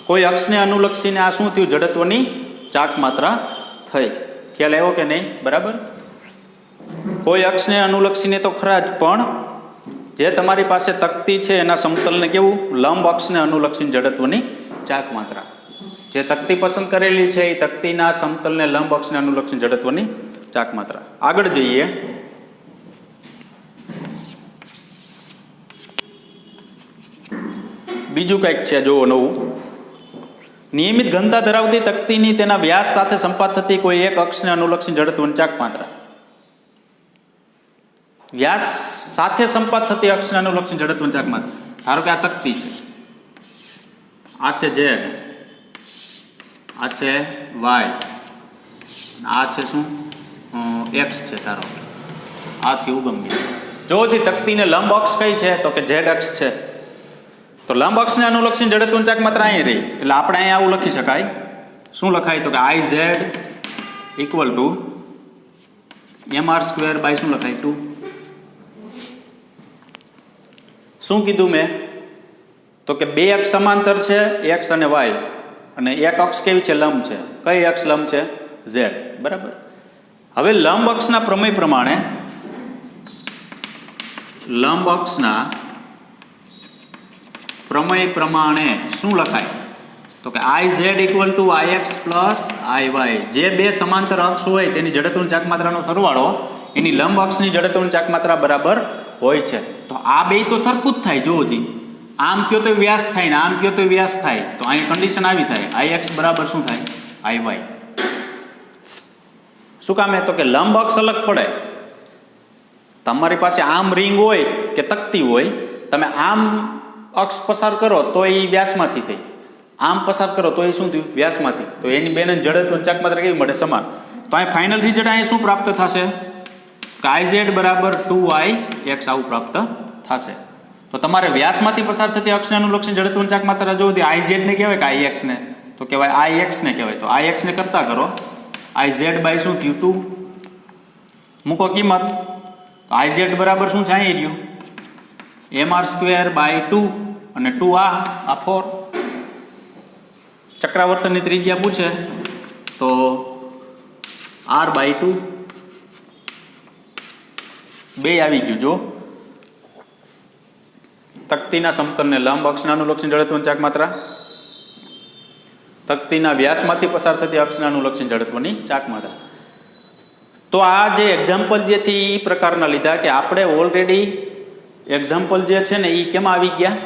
Speaker 1: કોઈ અક્ષને અનુલક્ષીને આ શું થયું જડત્વની ચાક માત્રા થઈ. ખ્યાલ આવ્યો કે નહીં? બરાબર. કોઈ અક્ષને અનુલક્ષીને તો ખરા જ, પણ જે તમારી પાસે તકતી છે એના સમતલને કેવું લંબ અક્ષને અનુલક્ષીને જડત્વની ચાક માત્રા. જે તકતી પસંદ કરેલી છે એ તકતીના સમતલને લંબ અક્ષને અનુલક્ષીને જડત્વની ચાક માત્રા. આગળ જઈએ. બીજું કંઈક છે જુઓ નવું. નિયમિત ઘનતા ધરાવતી તકતીની તેના વ્યાસ સાથે સંપાત થતી કોઈ એક અક્ષને અનુલક્ષીને જડત્વની ચાક માત્રા. વ્યાસ સાથે સંપાત થતી અક્ષને અનુલક્ષીને જડત્વની ચાક માત્રા. ધારો કે આ તકતી છે, આ છે z, આ છે y, આ છે શું x છે. ધારો કે આથી ઉગમ્ય જો તકતીને લંબ અક્ષ કઈ છે તો કે z અક્ષ છે. તો લંબ અક્ષને અનુલક્ષીને જડત્વની ચાક માત્રા અહીં રહી. એટલે આપણે અહીંયા આવું લખી શકાય. શું લખાય તો કે iz ઇક્વલ ટુ mr સ્ક્વેર બાય શું લખાય 2. શું કીધું મેં તો કે બે અક્ષ સમાંતર છે x અને y, અને એક અક્ષ કેવી છે લંબ છે. કઈ અક્ષ લંબ છે z. બરાબર. હવે લંબ અક્ષના પ્રમેય પ્રમાણે લંબ અક્ષના પ્રમેય પ્રમાણે શું લખાય તો કે iz equal two ix plus iy. જે બે સમાંતર અક્ષ હોય તેની જડત્વની ચાક માત્રાનો સરવાળો એની લંબ અક્ષની જડત્વની ચાક માત્રા બરાબર હોય છે. તો આ બે તો સરખું જ થાય. જોવો જી, આમ કયો તો વ્યાસ થાય ને આમ કયો તો વ્યાસ થાય. તો અહીં કન્ડિશન આવી થાય ix બરાબર શું થાય iy. શું કામે તો કે લંબ અક્ષ અલગ પડે. તમારી પાસે આમ રિંગ હોય કે તકતી હોય, તમે આમ અક્ષ પસાર કરો તો એ વ્યાસમાંથી થઈ, આમ પસાર કરો તો એ શું થયું વ્યાસમાંથી. તો એની બેને જડત્વની ચાક માત્રા કેવી મળે સમાન. તો અહીં ફાઇનલ રિઝલ્ટ અહીં શું પ્રાપ્ત થશે કે iz બરાબર 2ix આવું પ્રાપ્ત થશે. તો તમારે વ્યાસમાંથી પસાર થતી અક્ષને અનુલક્ષીને જડત્વની ચાક માત્રા જો iz ને કહેવાય કે ix ને, તો કહેવાય ix ને કહેવાય. તો ix ને કરતા કરો iz બાય શું થયું 2. મૂકો કિંમત. તો iz બરાબર શું છે અહીં રહ્યું mr સ્ક્વેર બાય 2 અને 2 આ 4. ચક્રાવર્તનની ત્રિજ્યા પૂછે તો r બાય 2 બે આવી ગયું. જો તકતીના સમતલને લંબ અક્ષને અનુલક્ષીને જડત્વની ચાક માત્રા, તકતીના વ્યાસમાંથી પસાર થતી અક્ષને અનુલક્ષીને જડત્વની ચાક માત્રા. તો આ જે એક્ઝામ્પલ જે છે એ પ્રકારના લીધા કે આપણે ઓલરેડી એક્ઝામ્પલ જે છે ને એ કેમાં આવી ગયા,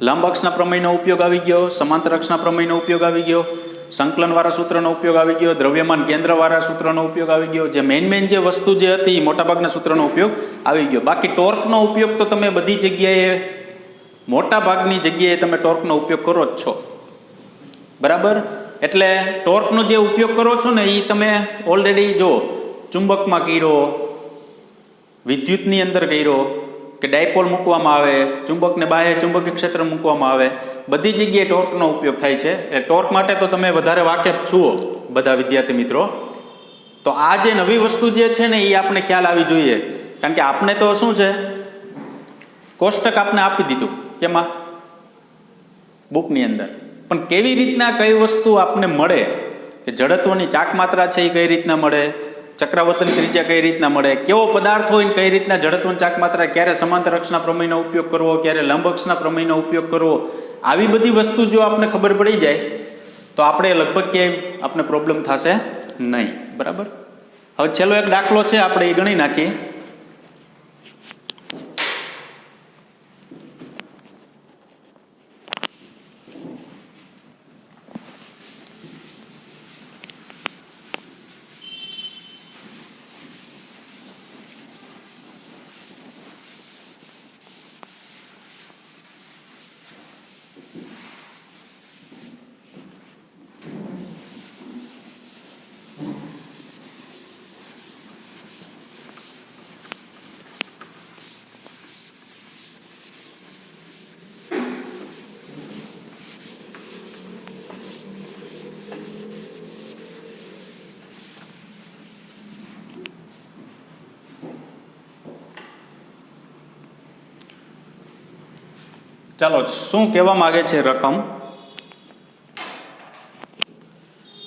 Speaker 1: લંબ અક્ષના પ્રમેયનો ઉપયોગ આવી ગયો, સમાંતર અક્ષના પ્રમેયનો ઉપયોગ આવી ગયો, સંકલનવાળા સૂત્રનો ઉપયોગ આવી ગયો, દ્રવ્યમાન કેન્દ્રવાળા સૂત્રનો ઉપયોગ આવી ગયો. જે મેઇન જે વસ્તુ જે હતી મોટાભાગના સૂત્રનો ઉપયોગ આવી ગયો. બાકી ટોર્કનો ઉપયોગ તો તમે બધી જગ્યાએ મોટાભાગની જગ્યાએ તમે ટોર્કનો ઉપયોગ કરો જ છો. બરાબર. એટલે ટોર્કનો જે ઉપયોગ કરો છો ને એ તમે ઓલરેડી જો ચુંબકમાં કર્યો, વિદ્યુતની અંદર કર્યો, કે ડાયપોલ મૂકવામાં આવે, ચુંબકને બાહ્ય ચુંબકીય ક્ષેત્ર મૂકવામાં આવે, બધી જગ્યાએ ટોર્કનો ઉપયોગ થાય છે. એ ટોર્ક માટે તો તમે વધારે વાકેફ છો બધા વિદ્યાર્થી મિત્રો. તો આ જે નવી વસ્તુ જે છે ને એ આપણે ખ્યાલ આવી જોઈએ. કારણ કે આપણે તો શું છે કોષ્ટક આપણે આપી દીધું કેમાં બુકની અંદર, પણ કેવી રીતના કઈ વસ્તુ આપણને મળે કે જડત્વની ચાક માત્રા છે એ કઈ રીતના મળે, ચક્રાવર્તન ત્રિજ્યા કઈ રીતના મળે, કેવો પદાર્થ હોય ને કઈ રીતના જડત્વની ચાક માત્રા, ક્યારે સમાંતર અક્ષના પ્રમેયનો ઉપયોગ કરવો, ક્યારે લંબ અક્ષના પ્રમેયનો ઉપયોગ કરવો, આવી બધી વસ્તુ જો આપણે ખબર પડી જાય તો આપણે લગભગ ક્યાંય આપણે પ્રોબ્લેમ થશે નહીં. બરાબર. હવે છેલ્લો એક દાખલો છે, આપણે એ ગણી નાખીએ. ચાલો, શું કહેવા માગે છે રકમ?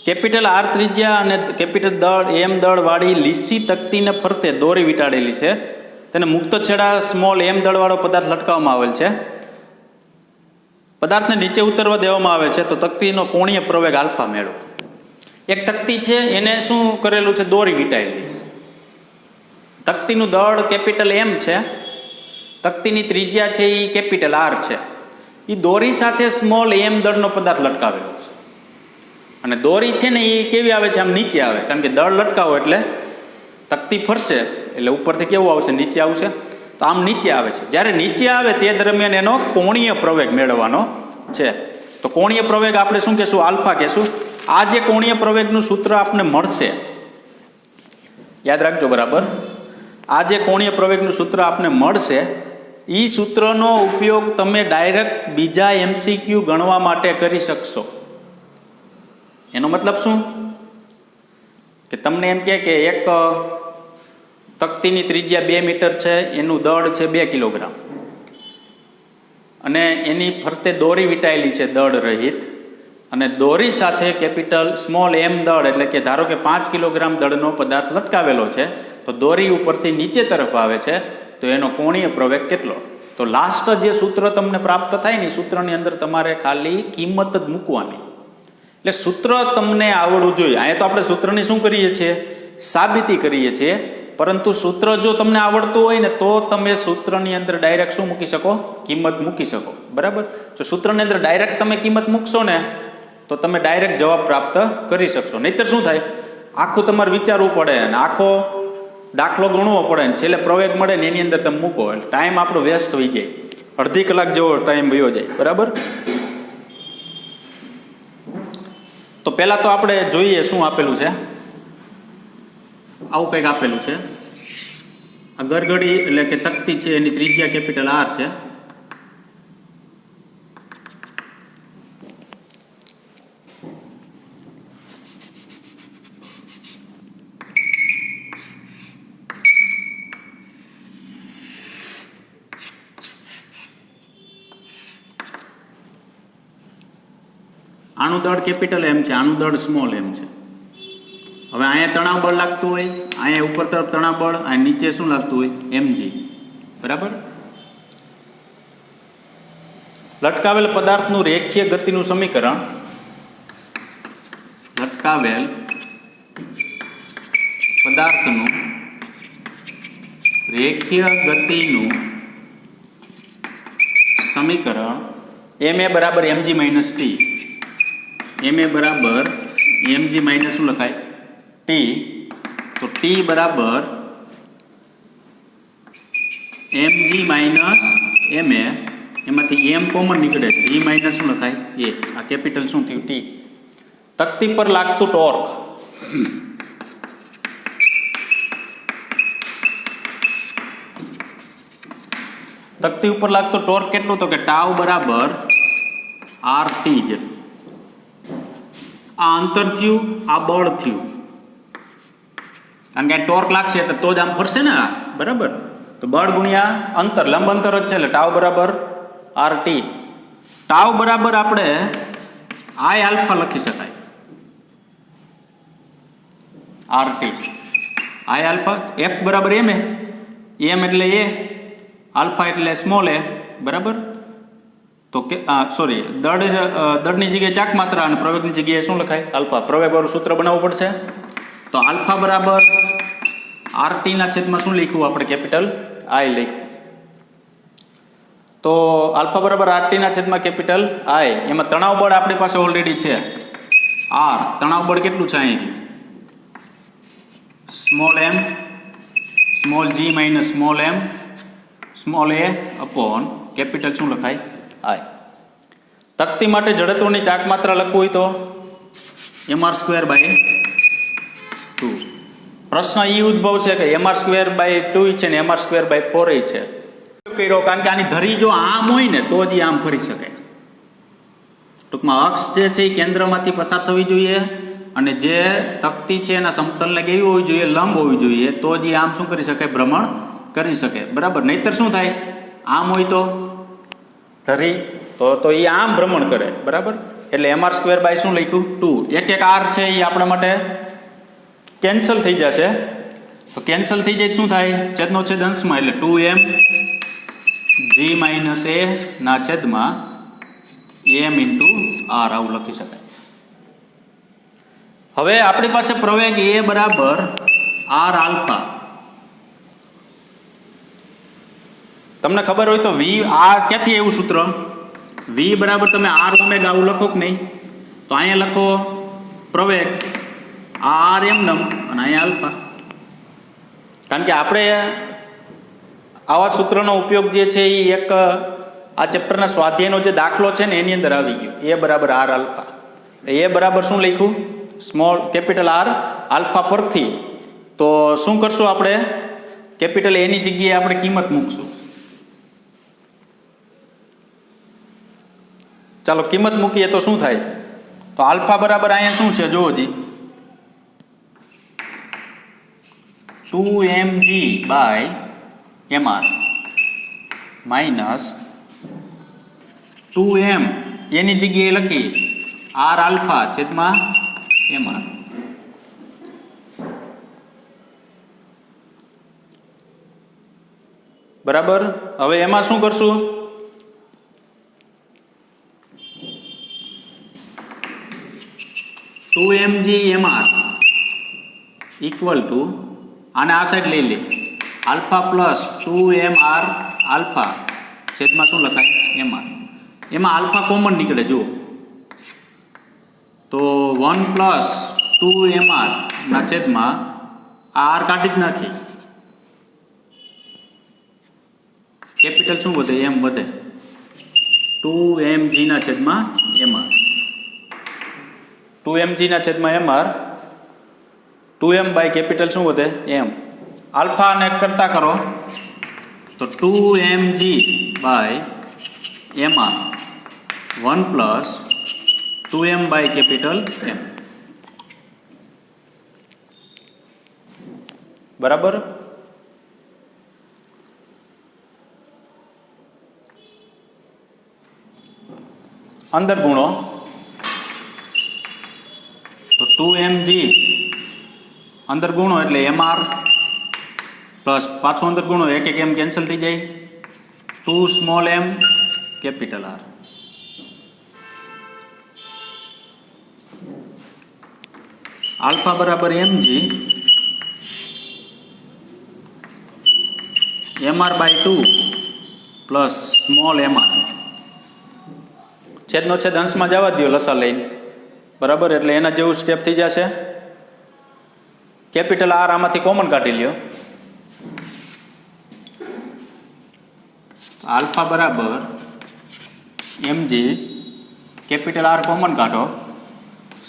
Speaker 1: કેપિટલ આર ત્રિજ્યા અને કેપિટલ દળ એમ દળ વાળી લીસી તકતીને ફરતે દોરી વીંટાળેલી છે. તેને મુક્ત છેડા સ્મોલ એમ દળવાળો પદાર્થ લટકાવવામાં આવેલ છે. પદાર્થને નીચે ઉતરવા દેવામાં આવે છે તો તકતીનો કોણીય પ્રવેગ આલ્ફા મેળવો. એક તકતી છે, એને શું કરેલું છે? દોરી વીંટાયેલી છે. તકતીનું દળ કેપિટલ એમ છે, તકતીની ત્રિજ્યા છે એ કેપિટલ આર છે. એ દોરી સાથે સ્મોલ એમ દળનો પદાર્થ લટકાવેલો છે. અને દોરી છે ને એ કેવી આવે છે? આમ નીચે આવે, કારણ કે દળ લટકાવો એટલે તકતી ફરશે એટલે ઉપરથી કેવું આવશે? નીચે આવશે. તો આમ નીચે આવે છે. જ્યારે નીચે આવે તે દરમિયાન એનો કોણીય પ્રવેગ મેળવવાનો છે. તો કોણીય પ્રવેગ આપણે શું કહેશું? આલ્ફા કહેશું. આ જે કોણીય પ્રવેગનું સૂત્ર આપણને મળશે, યાદ રાખજો બરાબર. આ જે કોણીય પ્રવેગનું સૂત્ર આપને મળશે, એ સૂત્રનો ઉપયોગ તમે ડાયરેક્ટ બીજા MCQ ગણવા માટે કરી શકશો. એનો મતલબ શું? કે તમને એમ કહે કે એક તકતીની ત્રિજ્યા 2 મીટર છે, એનું દળ છે 2 કિલોગ્રામ, અને એની ફરતે દોરી વીંટાયેલી છે દળ રહિત, અને દોરી સાથે કેપિટલ સ્મોલ એમ દળ, એટલે કે ધારો કે 5 કિલોગ્રામ દળનો પદાર્થ લટકાવેલો છે, તો દોરી ઉપરથી નીચે તરફ આવે છે, તો એનો કોણીય પ્રવેગ કેટલો? તો લાસ્ટ જે સૂત્ર તમને પ્રાપ્ત થાય ને, સૂત્રની અંદર તમારે ખાલી કિંમત જ મૂકવાની. એટલે સૂત્ર તમને આવડવું જોઈએ. અહીંયા તો આપણે સૂત્રની શું કરીએ છીએ? સાબિતી કરીએ છીએ. પરંતુ સૂત્ર જો તમને આવડતું હોય ને તો તમે સૂત્રની અંદર ડાયરેક્ટ શું મૂકી શકો? કિંમત મૂકી શકો. બરાબર. જો સૂત્રની અંદર ડાયરેક્ટ તમે કિંમત મૂકશો ને તો તમે ડાયરેક્ટ જવાબ પ્રાપ્ત કરી શકશો. નહીંતર શું થાય? આખું તમારે વિચારવું પડે અને આખો દાખલો ગણવો પડે ને છેલ્લે પ્રવેગ મળે ને એની અંદર તમે મૂકો એટલે ટાઈમ આપણો વેસ્ટ થઈ જાય. અડધી કલાક જેવો ટાઈમ વયો જાય. બરાબર. તો પહેલાં તો આપણે જોઈએ શું આપેલું છે. આવું કંઈક આપેલું છે. આ ગરગડી એટલે કે તકતી છે, એની ત્રિજ્યા કેપિટલ આર છે. આનું દળ કેપિટલ એમ છે, આનું દળ સ્મોલ એમ છે. હવે અહીંયા તણાવ બળ લાગતું હોય, અહીંયા ઉપર તરફ તણાવ બળ, અહીંયા નીચે શું લાગતું હોય? mg. બરાબર. લટકાવેલ પદાર્થનું રેખીય ગતિનું સમીકરણ, લટકાવેલ પદાર્થનું રેખીય ગતિનું સમીકરણ ma બરાબર mg માઇનસ ટી. ma બરાબર mg માઇનસ શું લખાય? ટી. તો ટી બરાબર mg માઇનસ ma, એમાંથી m કોમન નીકળે, g માઇનસ શું લખાય? a. આ કેપિટલ શું થયું? ટી. તકતી પર લાગતું ટોર્ક, તકતી ઉપર લાગતો ટોર્ક કેટલું? તો કે ટાઉ બરાબર આર ટી જેટલું. આ અંતર થયું, આ બળ થયું, કારણ કે ટોર્ક લાગશે એટલે તો જ આમ ફરશે ને. બરાબર. તો બળ ગુણ્યા અંતર, લંબ અંતર જ છે એટલે ટાઉ બરાબર આર ટી. ટાઉ બરાબર આપણે આઈ આલ્ફા લખી શકાય, R T. I alpha, F બરાબર એમ એટલે એ, આલ્ફા એટલે સ્મોલ એ, બરાબર. તો કે સોરી, દળની જગ્યાએ ચાક માત્રા અને પ્રવેગની જગ્યાએ શું લખાય? આલ્ફા. પ્રવેગવાળું સૂત્ર બનાવવું પડશે. તો આલ્ફા બરાબર આરટીના છેદમાં શું લખ્યું આપણે? કેપિટલ આઈ લખ્યું. તો આલ્ફા બરાબર આરટીના છેદમાં કેપિટલ આઈ. એમાં તણાવ બળ આપણી પાસે ઓલરેડી છે આર. તણાવ બળ કેટલું છે અહીં? સ્મોલ એમ સ્મોલ જી માઇનસ સ્મોલ એમ સ્મોલ એ અપોન કેપિટલ શું લખાય? આઈ. તકતી માટે જડત્વની ચાક માત્રા લખવું હોય તો mr²/2. પ્રશ્ન એ ઉદ્ભવશે કે mr²/2 છે ને mr²/4 છે કર્યો, કારણ કે આની ધરી જો આમ હોય ને તો જ આમ ફરી શકે. ટૂંકમાં અક્ષ જે છે એ કેન્દ્રમાંથી પસાર થવી જોઈએ અને જે તકતી છે એના સમતલને કેવી હોવી જોઈએ? લંબ હોવી જોઈએ. તો જ આમ શું કરી શકે? ભ્રમણ કરી શકે, બરાબર. નહીતર શું થાય? આમ હોય તો ધરી તો એ આમ ભ્રમણ કરે, બરાબર. એટલે mr² શું લખ્યું? 2. એક આર છે એ આપણા માટે કેન્સલ થઈ જશે. તો કેન્સલ થઈ જાય શું થાય? છેદનો છેદ અંશમાં, એટલે 2m જી માઇનસ એ ના છેદમાં m ઇન્ટુ આર, આવું લખી શકાય. હવે આપણી પાસે પ્રવેગ એ બરાબર આર આલ્ફા. તમને ખબર હોય તો વી, આ ક્યાંથી એવું સૂત્ર? વી બરાબર તમે આર ઓમેગા આવું લખો કે નહીં? તો અહીંયા લખો પ્રવેગ આર એમનમ અને અહીંયા આલ્ફા. કારણ કે આપણે આવા સૂત્રનો ઉપયોગ જે છે એ એક આ ચેપ્ટરના સ્વાધ્યાયનો જે દાખલો છે ને એની અંદર આવી ગયો. એ બરાબર આર આલ્ફા. એ બરાબર શું લખ્યું? સ્મોલ કેપિટલ આર આલ્ફા પરથી. તો શું કરશું આપણે? કેપિટલ એની જગ્યાએ આપણે કિંમત મૂકશું. ચાલો કિંમત મૂકીએ તો શું થાય? તો આલ્ફા બરાબર અહીંયા શું છે જુઓ જી, 2mg/mr માઇનસ 2m એની જગ્યાએ લખી આર આલ્ફા છેદમાં mr. બરાબર. હવે એમાં શું કરશું? ટુ mg/mr ઇક્વલ ટુ, આને આ સાઈડ લઈ લે, આલ્ફા પ્લસ 2mr આલ્ફા છેદમાં શું લખાય? mr. એમાં આલ્ફા કોમન નીકળે જુઓ, તો 1 પ્લસ 2mr ના છેદમાં આર કાઢી જ નાખી, કેપિટલ શું વધે? એમ વધે. 2mg ના છેદમાં mr. 2mg ના છેદમાં mr. 2m બાય કેપિટલ શું વધે? m. આલ્ફાને કરતા કરો તો 2mg/mr 1 plus 2m by capital m. બરાબર. અંદર ગુણો તો 2mg અંદર ગુણો એટલે mr પ્લસ પાછું અંદર ગુણો, એક m કેન્સલ થઈ જાય, 2 small m capital R. Alpha બરાબર mg mr/2 plus small mr. છેદનો છેદ અંશમાં જવા દો લસા લઈને, બરાબર. એટલે એના જેવું સ્ટેપ થઈ જશે. કેપિટલ આર આમાંથી કોમન કાઢી લ્યો. આલ્ફા બરાબર mg કેપિટલ આર કોમન કાઢો,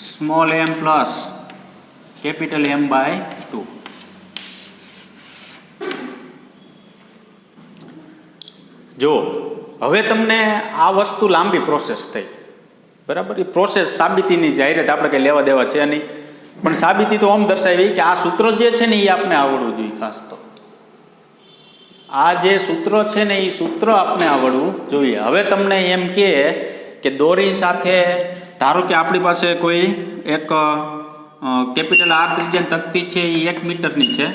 Speaker 1: small m plus capital m/2. જો હવે તમને આ વસ્તુ લાંબી પ્રોસેસ થઈ, બરાબર. એ પ્રોસેસ સાબિતીની જાહેરાત આપણે કંઈ લેવા દેવા છે નહીં, પણ સાબિતી તો આમ દર્શાવી કે આ સૂત્ર જે છે ને એ આપણે આવડવું જોઈએ. ખાસ તો આ જે સૂત્ર છે ને એ સૂત્ર આપણે આવડવું જોઈએ. હવે તમને એમ કે દોરી સાથે ધારો કે આપણી પાસે કોઈ એક કેપિટલ આર ત્રિજ્યાની તકતી છે એ 1 મીટરની છે,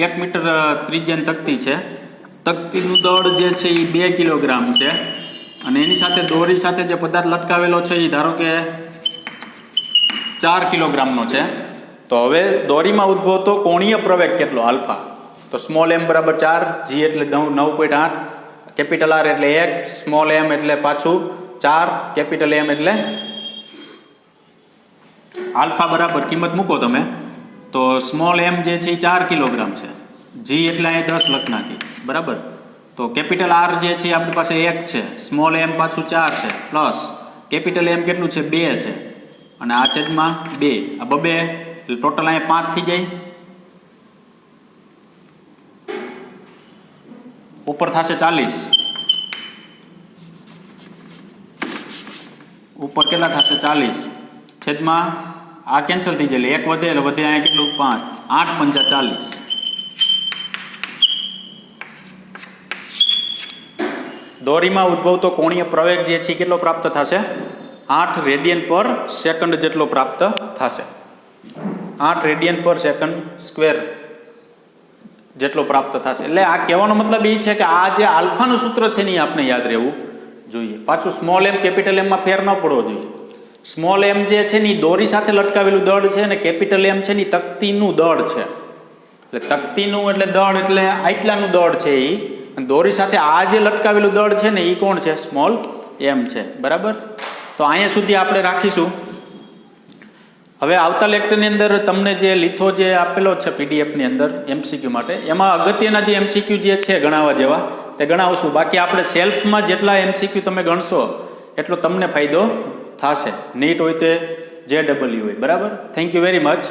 Speaker 1: 1 મીટર ત્રિજ્યાની તકતી છે. તકતીનું દળ જે છે એ 2 કિલોગ્રામ છે અને એની સાથે દોરી સાથે જે પદાર્થ લટકાવેલો છે એ ધારો કે 4 કિલોગ્રામનો છે. તો હવે દોરીમાં ઉદ્ભવતો કોણીય પ્રવેગ કેટલો આલ્ફા? તો સ્મોલ m બરાબર 4, g એટલે 9.8, કેપિટલ આર એટલે 1, સ્મોલ m એટલે પાછું 4, કેપિટલ m એટલે આલ્ફા બરાબર કિંમત મૂકો તમે તો સ્મોલ m જે છે એ 4 કિલોગ્રામ છે, g એટલે અહીં 10 લખ નાખી બરાબર. તો કેપિટલ આર જે છે આપણી પાસે 1 છે, સ્મોલ m પાછું 4 છે, પ્લસ કેપિટલ m કેટલું છે 2 છે અને આ છેદમાં 2, આ 2 એટલે ટોટલ અહીંયા 5 થઈ જાય. ઉપર થશે 40, ઉપર કેટલા થશે 40 છેદમાં આ કેન્સલ થઈ જાય એટલે 1 વધે એટલે વધે અહીંયા કેટલું 5, 8 પંચા 40. દોરીમાં ઉદ્ભવતો કોણીય પ્રવેગ જે છે કેટલો પ્રાપ્ત થશે? 8 રેડિયન પર સેકન્ડ જેટલો પ્રાપ્ત થશે. 8 રેડિયન પર સેકન્ડ સ્ક્વેર જેટલો પ્રાપ્ત થશે. એટલે આ કહેવાનો મતલબ એ છે કે આ જે આલ્ફાનું સૂત્ર છે ને એ આપણે યાદ રહેવું જોઈએ. પાછું સ્મોલ m કેપિટલ એમમાં ફેર ન પડવો જોઈએ. સ્મોલ m જે છે ને એ દોરી સાથે લટકાવેલું દળ છે અને કેપિટલ m છે ને એ તકતીનું દળ છે. એટલે તકતીનું એટલે દળ એટલે આટલાનું દળ છે એ, દોરી સાથે આ જે લટકાવેલું દળ છે ને એ કોણ છે? સ્મોલ m છે બરાબર. તો અહીંયા સુધી આપણે રાખીશું. હવે આવતા લેક્ચરની અંદર તમને જે લીથો જે આપેલો છે પીડીએફની અંદર એમસીક્યુ માટે, એમાં અગત્યના જે એમસીક્યુ જે છે ગણાવવા જેવા તે ગણાવશું. બાકી આપણે સેલ્ફમાં જેટલા એમસીક્યુ તમે ગણશો એટલો તમને ફાયદો થશે. નીટ હોય તે JEE હોય બરાબર. Thank you very much.